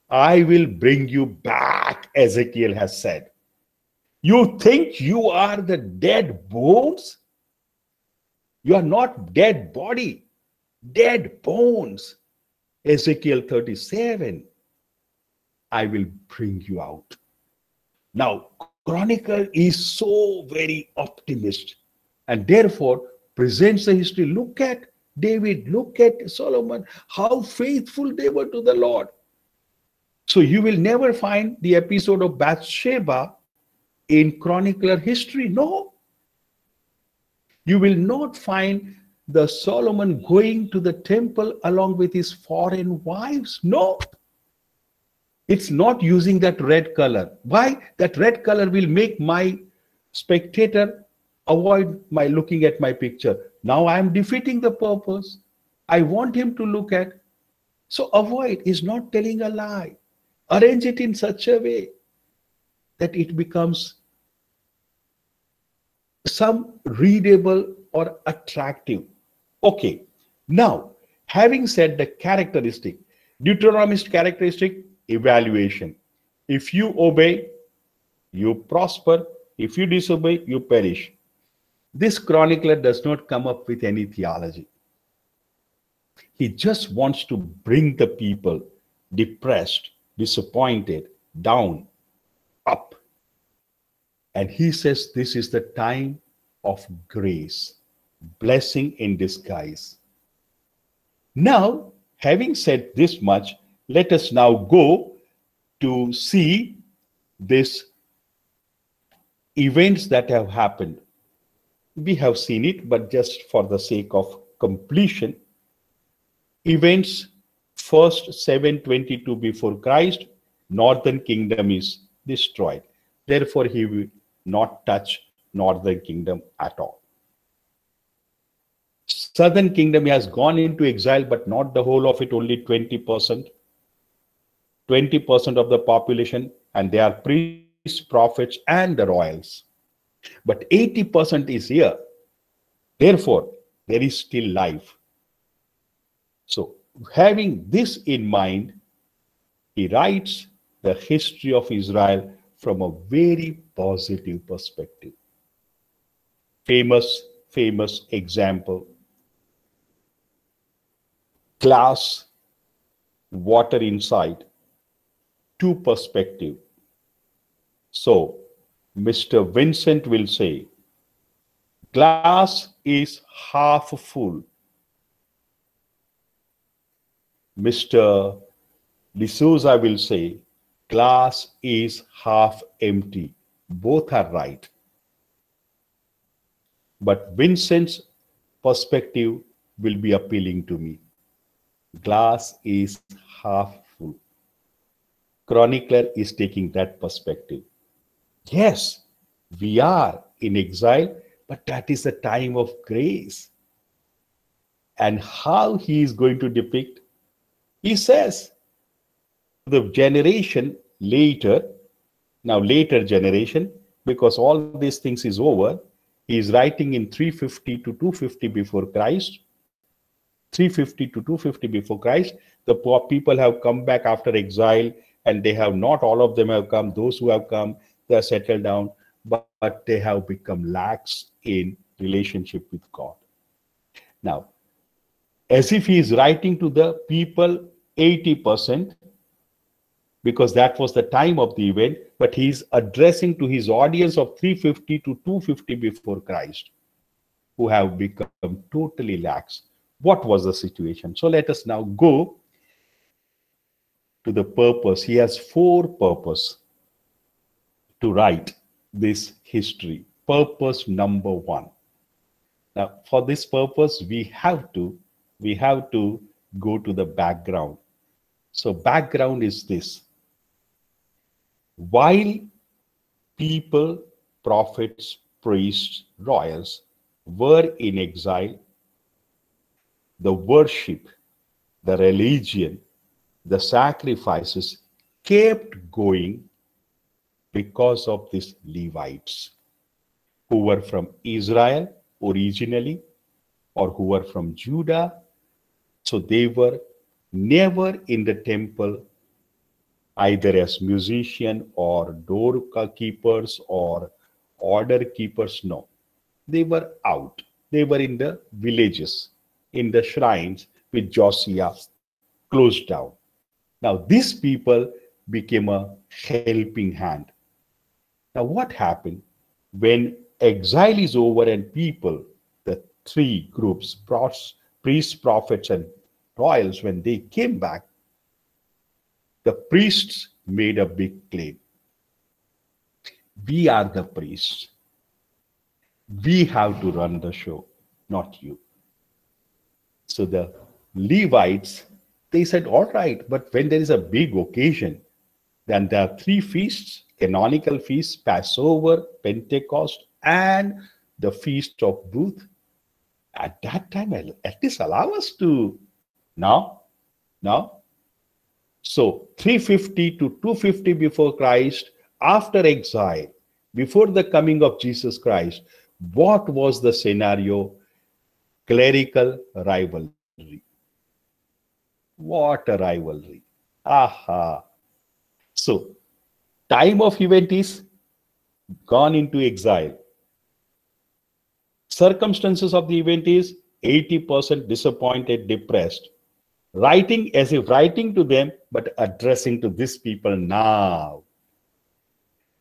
A: I will bring you back, Ezekiel has said. You think you are the dead bones? You are not dead body, dead bones. Ezekiel 37. I will bring you out. Now, Chronicle is so very optimist and therefore presents the history. Look at David, look at Solomon, how faithful they were to the Lord. So you will never find the episode of Bathsheba in chronicler history. No. You will not find the Solomon going to the temple along with his foreign wives. No. It's not using that red color. Why? That red color will make my spectator avoid my looking at my picture. Now I am defeating the purpose. I want him to look at. So avoid is not telling a lie. Arrange it in such a way that it becomes some readable or attractive. Okay. Now, having said the characteristic, Deuteronomist characteristic, evaluation. If you obey, you prosper. If you disobey, you perish. This chronicler does not come up with any theology. He just wants to bring the people depressed, disappointed, down, up. And he says this is the time of grace, blessing in disguise. Now, having said this much, let us now go to see these events that have happened. We have seen it, but just for the sake of completion, events first 722 before Christ, northern kingdom is destroyed. Therefore, he will not touch northern kingdom at all. Southern kingdom has gone into exile, but not the whole of it, only 20%. 20% of the population, and they are priests, prophets, and the royals. But 80% is here. Therefore, there is still life. So, having this in mind, he writes the history of Israel from a very positive perspective. Famous example. Glass, water inside. Two perspective. So, Mr. Vincent will say, glass is half full. Mr. D'Souza will say, glass is half empty. Both are right. But Vincent's perspective will be appealing to me. Glass is half full. Chronicler is taking that perspective. Yes, we are in exile, but that is a time of grace. And how he is going to depict? He says, the generation later, now later generation, because all these things is over, he is writing in 350 to 250 before Christ. 350 to 250 before Christ, the poor people have come back after exile, and they have not all of them have come. Those who have come, they are settled down, but they have become lax in relationship with God. Now, as if he is writing to the people 80%, because that was the time of the event, but he is addressing to his audience of 350 to 250 before Christ, who have become totally lax. What was the situation? So let us now go to the purpose. He has 4 purposes to write this history. Purpose number 1. Now, for this purpose, we have to go to the background. So background is this. While people, prophets, priests, royals were in exile, the worship, the religion, the sacrifices kept going because of these Levites who were from Israel originally, or who were from Judah. So they were never in the temple either as musician or door keepers or order keepers. No, they were out. They were in the villages, in the shrines which Josiah closed down. Now these people became a helping hand. Now what happened when exile is over and people, the 3 groups, priests, prophets, and royals, when they came back, the priests made a big claim. We are the priests. We have to run the show, not you. So the Levites, they said, all right, but when there is a big occasion, then there are 3 feasts, canonical feasts, Passover, Pentecost, and the Feast of Booth. At that time, at least allow us to now. So 350 to 250 before Christ, after exile, before the coming of Jesus Christ, what was the scenario? Clerical rivalry. What a rivalry. Aha. So, time of event is gone into exile. Circumstances of the event is 80% disappointed, depressed. Writing as if writing to them, but addressing to these people now.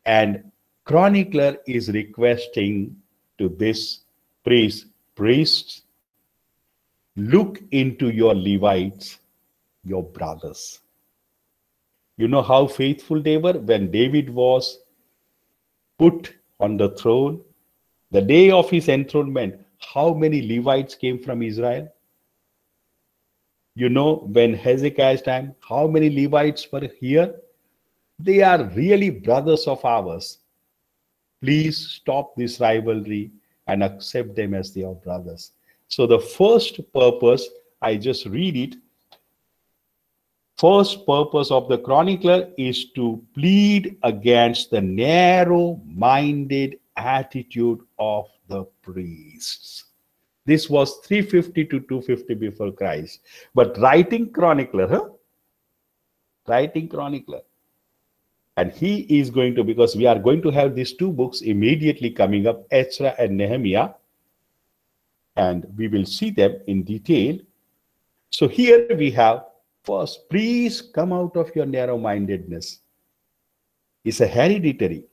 A: And chronicler is requesting to this priests, look into your Levites, your brothers. You know how faithful they were when David was put on the throne. The day of his enthronement, how many Levites came from Israel? You know, when Hezekiah's time, how many Levites were here? They are really brothers of ours. Please stop this rivalry and accept them as their brothers. So the first purpose, I just read it. First purpose of the chronicler is to plead against the narrow-minded attitude of the priests. This was 350 to 250 before Christ. But writing chronicler, writing chronicler. And he is going to, because we are going to have these 2 books immediately coming up, Ezra and Nehemiah. And we will see them in detail. So here we have, first, please come out of your narrow-mindedness. It's a hereditary.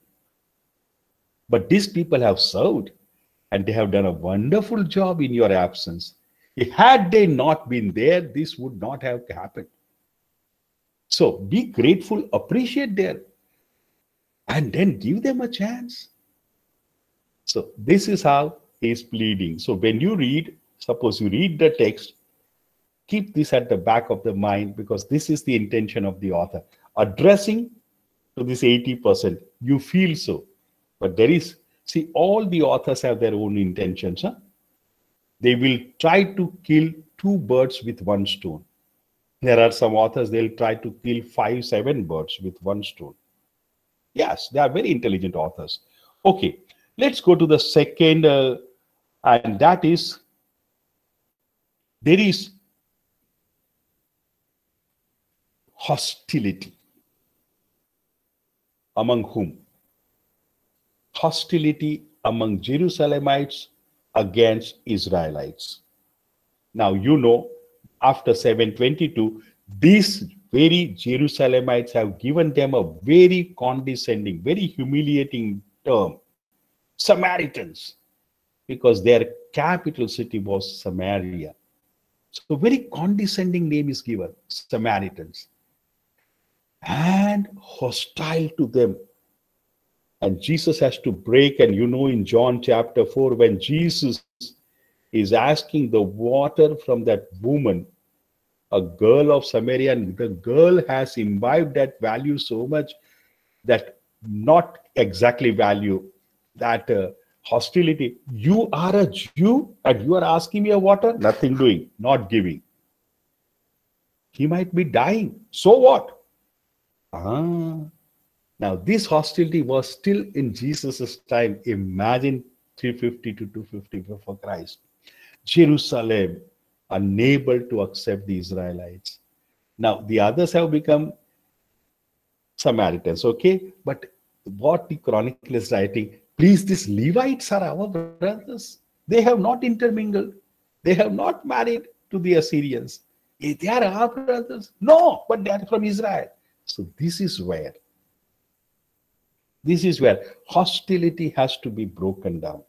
A: But these people have served and they have done a wonderful job in your absence. Had they not been there, this would not have happened. So be grateful, appreciate them, and then give them a chance. So this is how he is pleading. So when you read, suppose you read the text, keep this at the back of the mind, because this is the intention of the author. Addressing to this 80%, you feel so. But there is, see, all the authors have their own intentions. Huh? They will try to kill 2 birds with 1 stone. There are some authors, they'll try to kill 5, 7 birds with 1 stone. Yes, they are very intelligent authors. Okay, let's go to the second, and that is, there is hostility. Among whom? Hostility among Jerusalemites against Israelites. Now, you know, after 722, these very Jerusalemites have given them a very condescending, very humiliating term, Samaritans, because their capital city was Samaria. So very condescending name is given, Samaritans, and hostile to them. And Jesus has to break, and you know in John chapter 4, when Jesus is asking the water from that woman, a girl of Samaria, and the girl has imbibed that value so much that not exactly value, that hostility. You are a Jew and you are asking me a water? Nothing doing, not giving. He might be dying. So what? Now this hostility was still in Jesus' time. Imagine 350 to 250 before Christ. Jerusalem, unable to accept the Israelites. Now the others have become Samaritans, okay? But what the chronicle is writing, please, these Levites are our brothers. They have not intermingled. They have not married to the Assyrians. They are our brothers. No, but they are from Israel. So this is where hostility has to be broken down.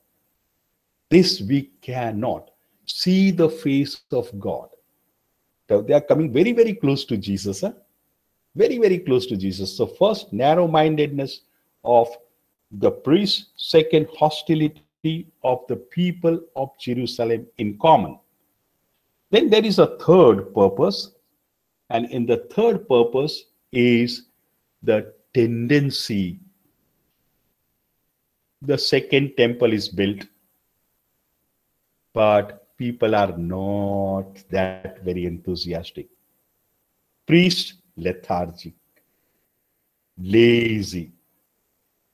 A: This we cannot see the face of God. Now, they are coming very, very close to Jesus. Huh? Very, very close to Jesus. So first, narrow-mindedness of the priest. Second, hostility of the people of Jerusalem in common. Then there is a third purpose, and in the third purpose is the tendency. The second temple is built, but people are not that very enthusiastic. Priests, lethargic, lazy.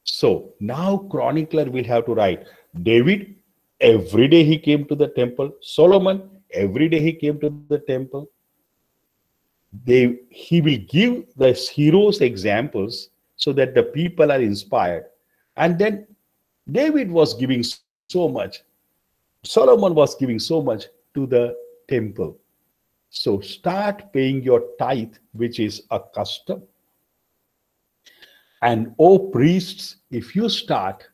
A: So now chronicler will have to write, David, every day he came to the temple. Solomon, every day he came to the temple. He will give the heroes examples so that the people are inspired. And then David was giving so much. Solomon was giving so much to the temple. So start paying your tithe, which is a custom. And priests, if you start,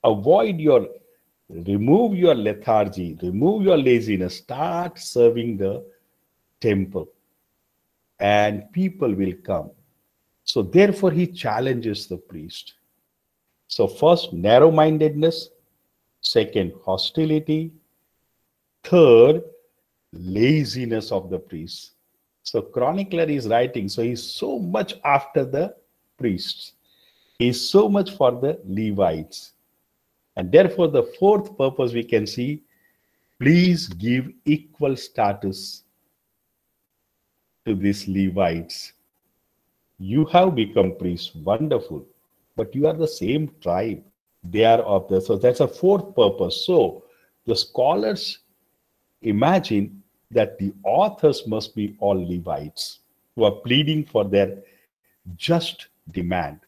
A: remove your lethargy, remove your laziness, start serving the temple, and people will come. So therefore he challenges the priest. So first, narrow-mindedness. Second, hostility. Third, laziness of the priests. So chronicler is writing, so he's so much after the priests. He's so much for the Levites. And therefore the fourth purpose we can see, please give equal status to these Levites. You have become priests, wonderful, but you are the same tribe. They are of the, so that's a fourth purpose. So the scholars imagine that the authors must be all Levites who are pleading for their just demand.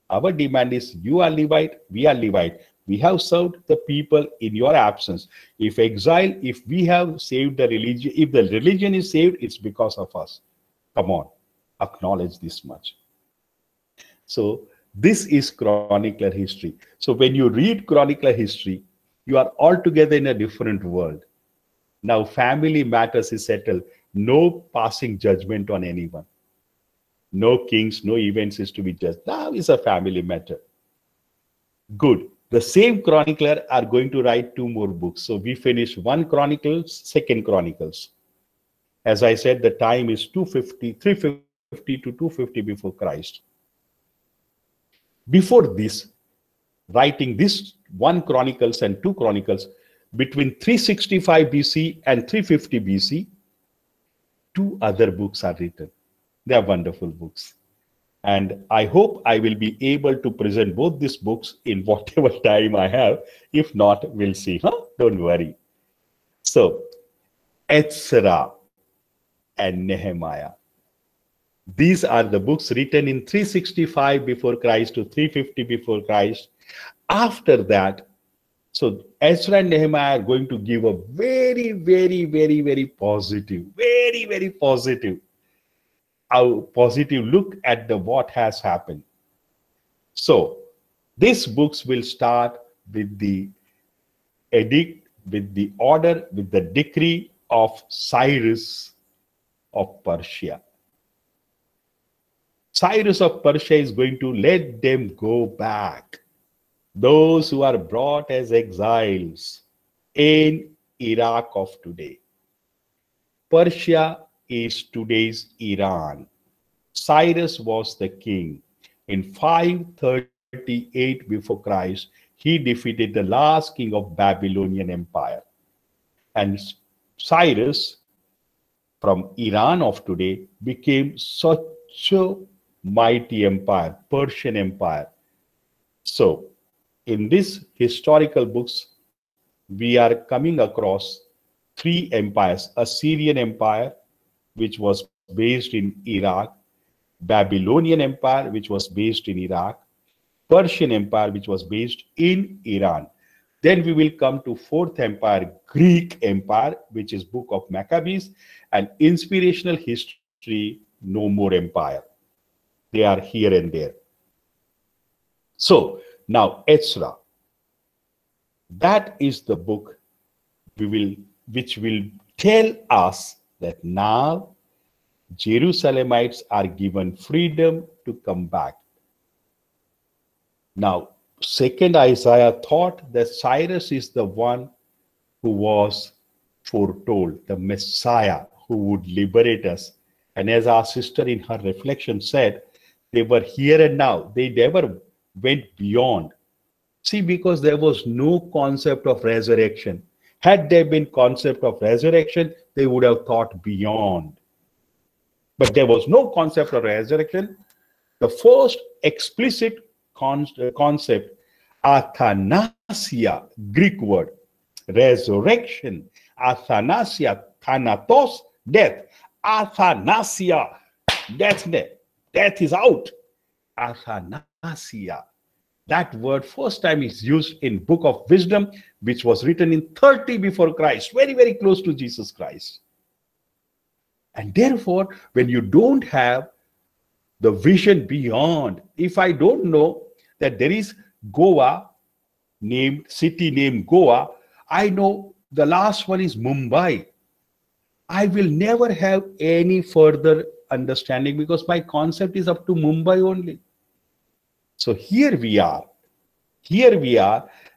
A: Our demand is, you are Levite, we are Levite. We have served the people in your absence. If we have saved the religion, if the religion is saved, it's because of us. Come on, acknowledge this much. So this is chronicler history. So when you read chronicler history, you are altogether in a different world. Now family matters is settled. No passing judgment on anyone. No kings, no events is to be judged. Now is a family matter. Good. The same chronicler are going to write 2 more books. So we finish 1 Chronicles, 2nd Chronicles. As I said, the time is 350 to 250 before Christ. Before this, writing this 1 Chronicles and 2 Chronicles, between 365 BC and 350 BC, 2 other books are written. They are wonderful books. And I hope I will be able to present both these books in whatever time I have. If not, we'll see. Huh? Don't worry. So, Ezra and Nehemiah. These are the books written in 365 before Christ to 350 before Christ. After that, so Ezra and Nehemiah are going to give a very, very, very, very positive, positive look at what has happened. So these books will start with the edict, with the order, with the decree of Cyrus of Persia. Cyrus of Persia is going to let them go back. Those who are brought as exiles in Iraq of today. Persia is today's Iran. Cyrus was the king. In 538 before Christ, he defeated the last king of Babylonian Empire. And Cyrus, from Iran of today, became such a mighty empire, Persian Empire. So, in these historical books, we are coming across 3 empires: Assyrian Empire, which was based in Iraq; Babylonian Empire, which was based in Iraq; Persian Empire, which was based in Iran. Then we will come to 4th Empire, Greek Empire, which is Book of Maccabees, and inspirational history, No More Empire. They are here and there. So now Ezra, that is the book which will tell us that now Jerusalemites are given freedom to come back. Now, second Isaiah thought that Cyrus is the one who was foretold, the Messiah who would liberate us. And as our sister in her reflection said, they were here and now. They never went beyond. See, because there was no concept of resurrection. Had there been concept of resurrection, they would have thought beyond. But there was no concept of resurrection. The first explicit concept, athanasia, Greek word, resurrection, athanasia, thanatos, death, athanasia, death, death is out, athanasia. That word first time is used in Book of Wisdom, which was written in 30 before Christ, very, very close to Jesus Christ. And therefore, when you don't have the vision beyond, if I don't know that there is Goa, city named Goa, I know the last one is Mumbai. I will never have any further understanding because my concept is up to Mumbai only. So here we are.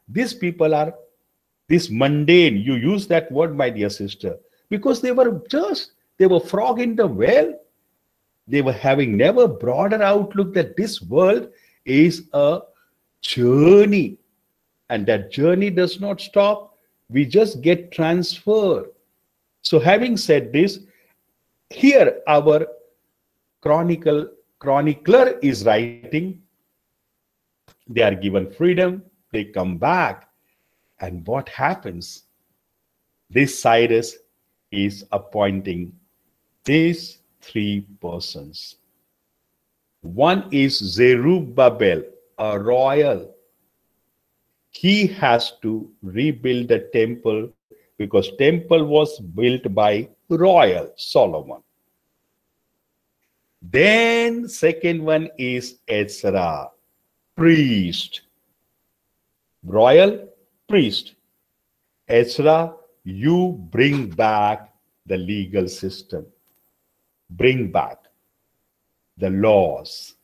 A: These people are this mundane. You use that word, my dear sister, because they were frog in the well. They were having never broader outlook that this world is a journey. And that journey does not stop. We just get transferred. So having said this, here our chronicler is writing. They are given freedom. They come back. And what happens? This Cyrus is appointing these three persons. One is Zerubbabel, a royal. He has to rebuild the temple because temple was built by royal Solomon. Then second one is Ezra, priest. Royal, priest. Ezra, you bring back the legal system. Bring back the laws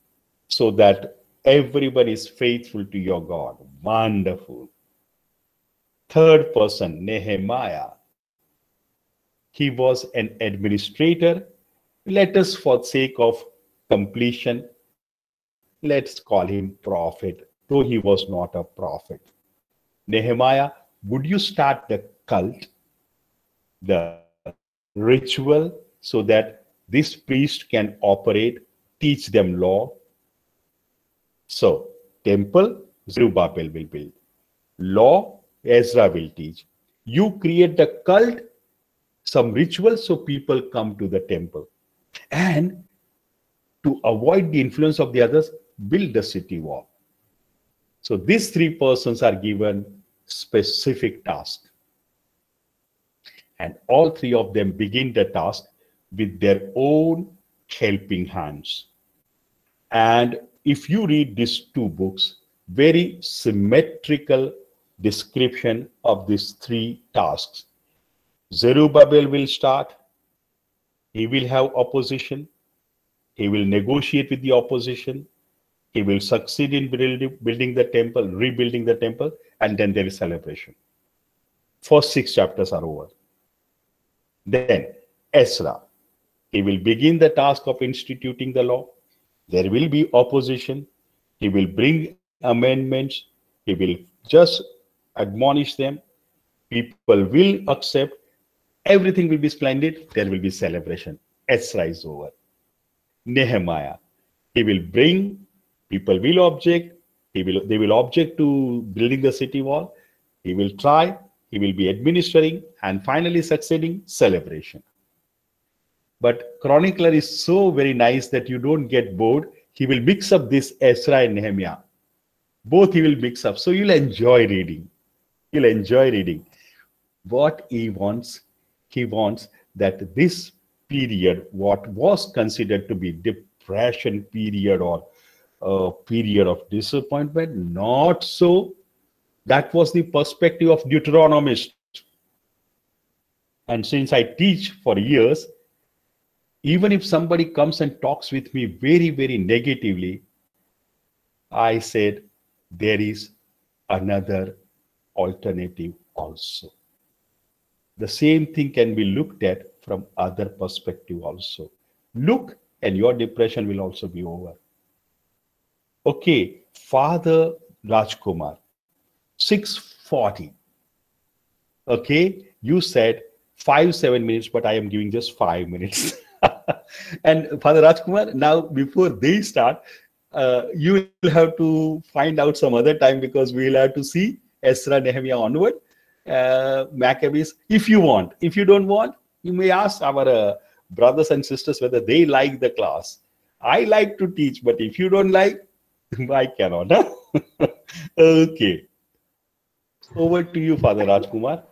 A: so that everyone is faithful to your God. Wonderful. Third person, Nehemiah. He was an administrator. Let us, for sake of completion, let's call him prophet, though he was not a prophet. Nehemiah, would you start the cult, the ritual, so that this priest can operate, teach them law? So, temple, Zerubbabel will build. Law, Ezra will teach. You create the cult, some ritual, so people come to the temple. And to avoid the influence of the others, build the city wall. So these three persons are given specific task. And all three of them begin the task with their own helping hands. And if you read these two books, very symmetrical description of these three tasks. Zerubbabel will start. He will have opposition. He will negotiate with the opposition. He will succeed in building the temple, rebuilding the temple, and then there is celebration. First 6 chapters are over. Then Ezra, he will begin the task of instituting the law. There will be opposition. He will bring amendments. He will just admonish them. People will accept. Everything will be splendid. There will be celebration. Ezra is over. Nehemiah, he will bring, people will object. They will object to building the city wall. He will try. He will be administering and finally succeeding, celebration. But chronicler is so very nice that you don't get bored. He will mix up this Ezra and Nehemiah. Both he will mix up. So you'll enjoy reading. You'll enjoy reading. What he wants that this period, what was considered to be depression period or a period of disappointment, not so. That was the perspective of Deuteronomist. And since I teach for years, even if somebody comes and talks with me very, very negatively, I said, there is another alternative also. The same thing can be looked at from other perspective also. Look, and your depression will also be over. Okay, Father Rajkumar, 6:40. Okay, you said 5-7 minutes, but I am giving just 5 minutes. And Father Rajkumar, now before they start, you will have to find out some other time, because we will have to see Ezra, Nehemiah onward, Maccabees, if you want. If you don't want, you may ask our brothers and sisters whether they like the class. I like to teach, but if you don't like, I cannot. Huh? Okay. Over to you, Father Rajkumar.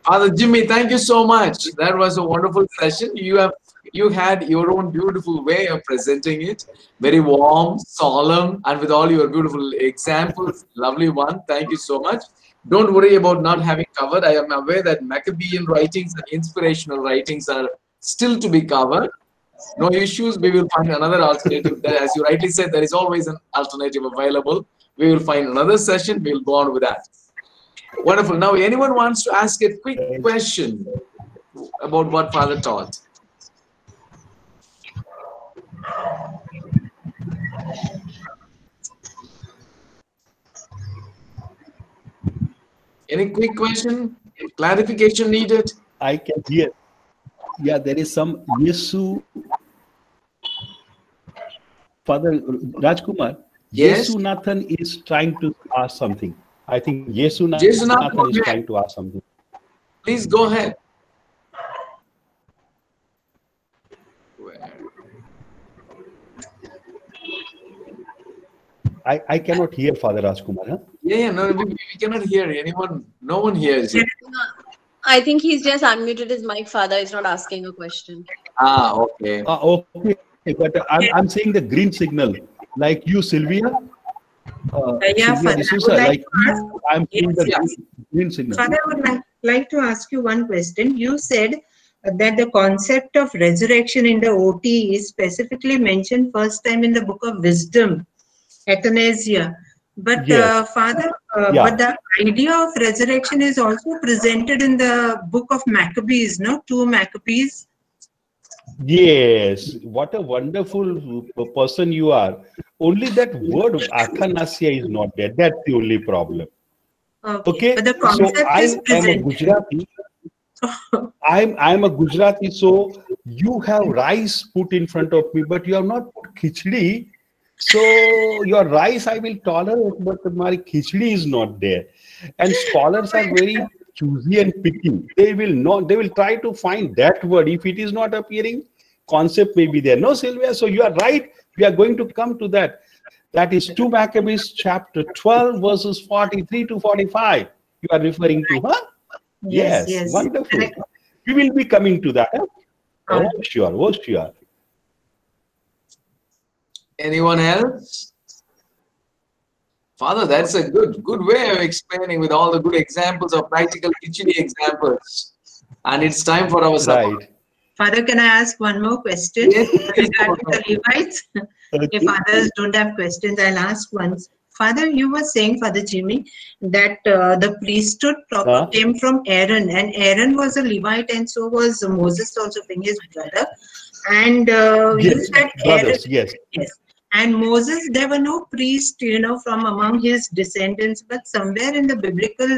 B: Father Jimmy, thank you so much. That was a wonderful session. You had your own beautiful way of presenting it. Very warm, solemn, and with all your beautiful examples. Lovely one. Thank you so much. Don't worry about not having covered. I am aware that Maccabean writings and inspirational writings are still to be covered. No issues. We will find another alternative. As you rightly said, there is always an alternative available. We will find another session. We will go on with that. Wonderful. Now, anyone wants to ask a quick question about what Father taught? Any quick question? Clarification needed?
A: I can hear. Yeah, there is some Yesu. Father Rajkumar,
B: Yes.
A: Yesu Nathan is trying to ask something. I think Yesu Nathan is trying to ask something.
B: Please go ahead.
A: I cannot hear Father Rajkumar. Huh?
B: Yeah, no, we cannot hear anyone. No one hears you.
H: I think he's just unmuted his mic. Father is not asking a question.
B: Ah, okay.
A: Okay, but I'm saying the green signal, like you, Sylvia.
C: Yeah,
A: Sylvia
C: Father,
A: D'Souza, like you, I'm seeing the green signal.
C: Father, I would like to ask you one question. You said that the concept of resurrection in the OT is specifically mentioned first time in the book of Wisdom, Athanasia. But
A: Yes.
C: Father, but the idea of resurrection is also presented in the book of Maccabees, no? 2 Maccabees.
A: Yes, what a wonderful person you are. Only that word Athanasia is not there. That's the only problem. Okay,
C: But the
A: so
C: concept
A: I
C: is
A: am a
C: presented.
A: Gujarati. I'm a Gujarati, so you have rice put in front of me, but you have not put khichdi. So your rice I will tolerate, but my khichdi is not there. And scholars are very choosy and picky. They will try to find that word. If it is not appearing, concept may be there. No, Sylvia, so you are right. We are going to come to that. That is 2 Maccabees chapter 12 verses 43 to 45. You are referring to, huh? Yes, wonderful. We will be coming to that. Huh? Oh, sure, oh, sure.
B: Anyone else? Father, that's a good way of explaining with all the good examples of practical kitchen examples. And it's time for our supper.
A: Right.
C: Father, can I ask one more question regarding the Levites? If others don't have questions, I'll ask once. Father, you were saying, Father Jimmy, that the priesthood proper came from Aaron, and Aaron was a Levite, and so was Moses also being his brother. And you said
A: brothers,
C: Aaron,
A: yes.
C: And Moses, there were no priests, from among his descendants, but somewhere in the biblical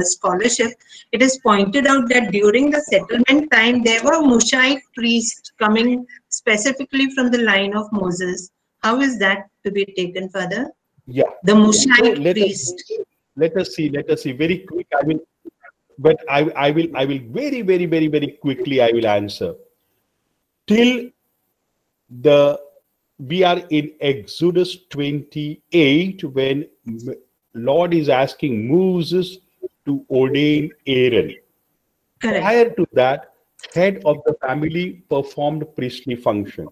C: scholarship, it is pointed out that during the settlement time, there were Mushite priests coming specifically from the line of Moses. How is that to be taken, Father?
A: Yeah.
C: The Mushite priest.
A: Let us see. Very quick. I will very, very, very, very quickly. I will answer. Till we are in Exodus 28 when Lord is asking Moses to ordain Aaron.
C: Correct.
A: Prior to that, head of the family performed priestly function.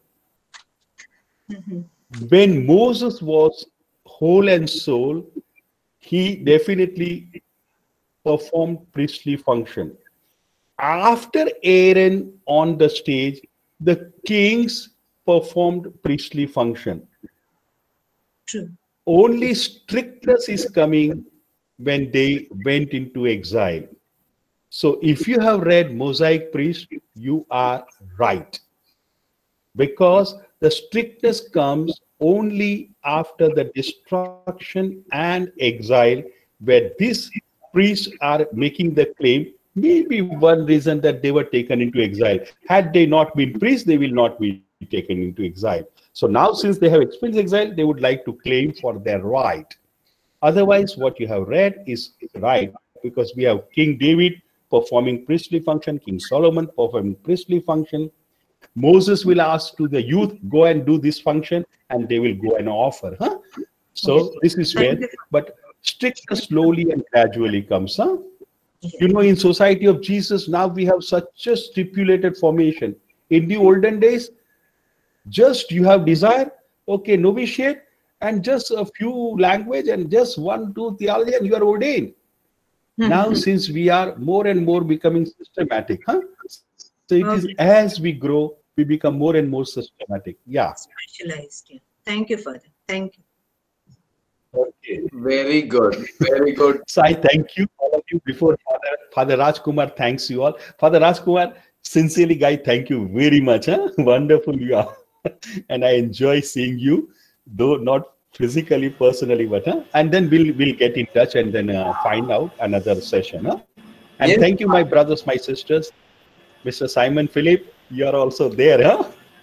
A: When Moses was whole and soul, he definitely performed priestly function. After Aaron on the stage, the kings performed priestly function.
C: True.
A: Only strictness is coming when they went into exile. So if you have read Mosaic Priest, you are right. Because the strictness comes only after the destruction and exile, where these priests are making the claim. Maybe one reason that they were taken into exile. Had they not been priests, they will not be taken into exile. So now, since they have experienced exile, they would like to claim for their right. Otherwise, what you have read is right, because we have King David performing priestly function, King Solomon performing priestly function. Moses will ask to the youth, go and do this function, and they will go and offer. So this is where, but strictness slowly and gradually comes. You know, in Society of Jesus, now we have such a stipulated formation. In the olden days, just you have desire, okay, novitiate, and just a few language and just 1-2 theology, and you are ordained. Now, since we are more and more becoming systematic, so it is as we grow, we become more and more systematic. Yeah.
C: Specialized. Yeah. Thank you, Father. Thank you.
A: Okay.
B: Very good. Very good.
A: So I thank you, all of you. Before Father Rajkumar thanks you all. Father Rajkumar, sincerely, guy, thank you very much. Wonderful you are. And I enjoy seeing you, though not physically, personally, but and then we'll get in touch and then find out another session. And thank you, my brothers, my sisters. Mr. Simon Philip, you are also there,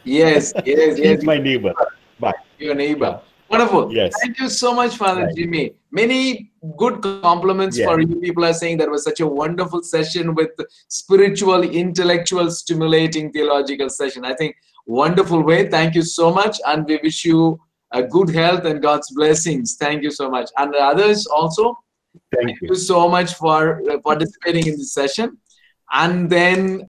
B: Yes, yes,
A: He's my neighbor. Bye.
B: Your neighbor. Wonderful.
A: Yes.
B: Thank you so much, Father Jimmy. Many good compliments for you. People are saying that was such a wonderful session with spiritual, intellectual, stimulating theological session. I think wonderful way. Thank you so much. And we wish you a good health and God's blessings. Thank you so much. And others also, thank you so much for participating in this session. And then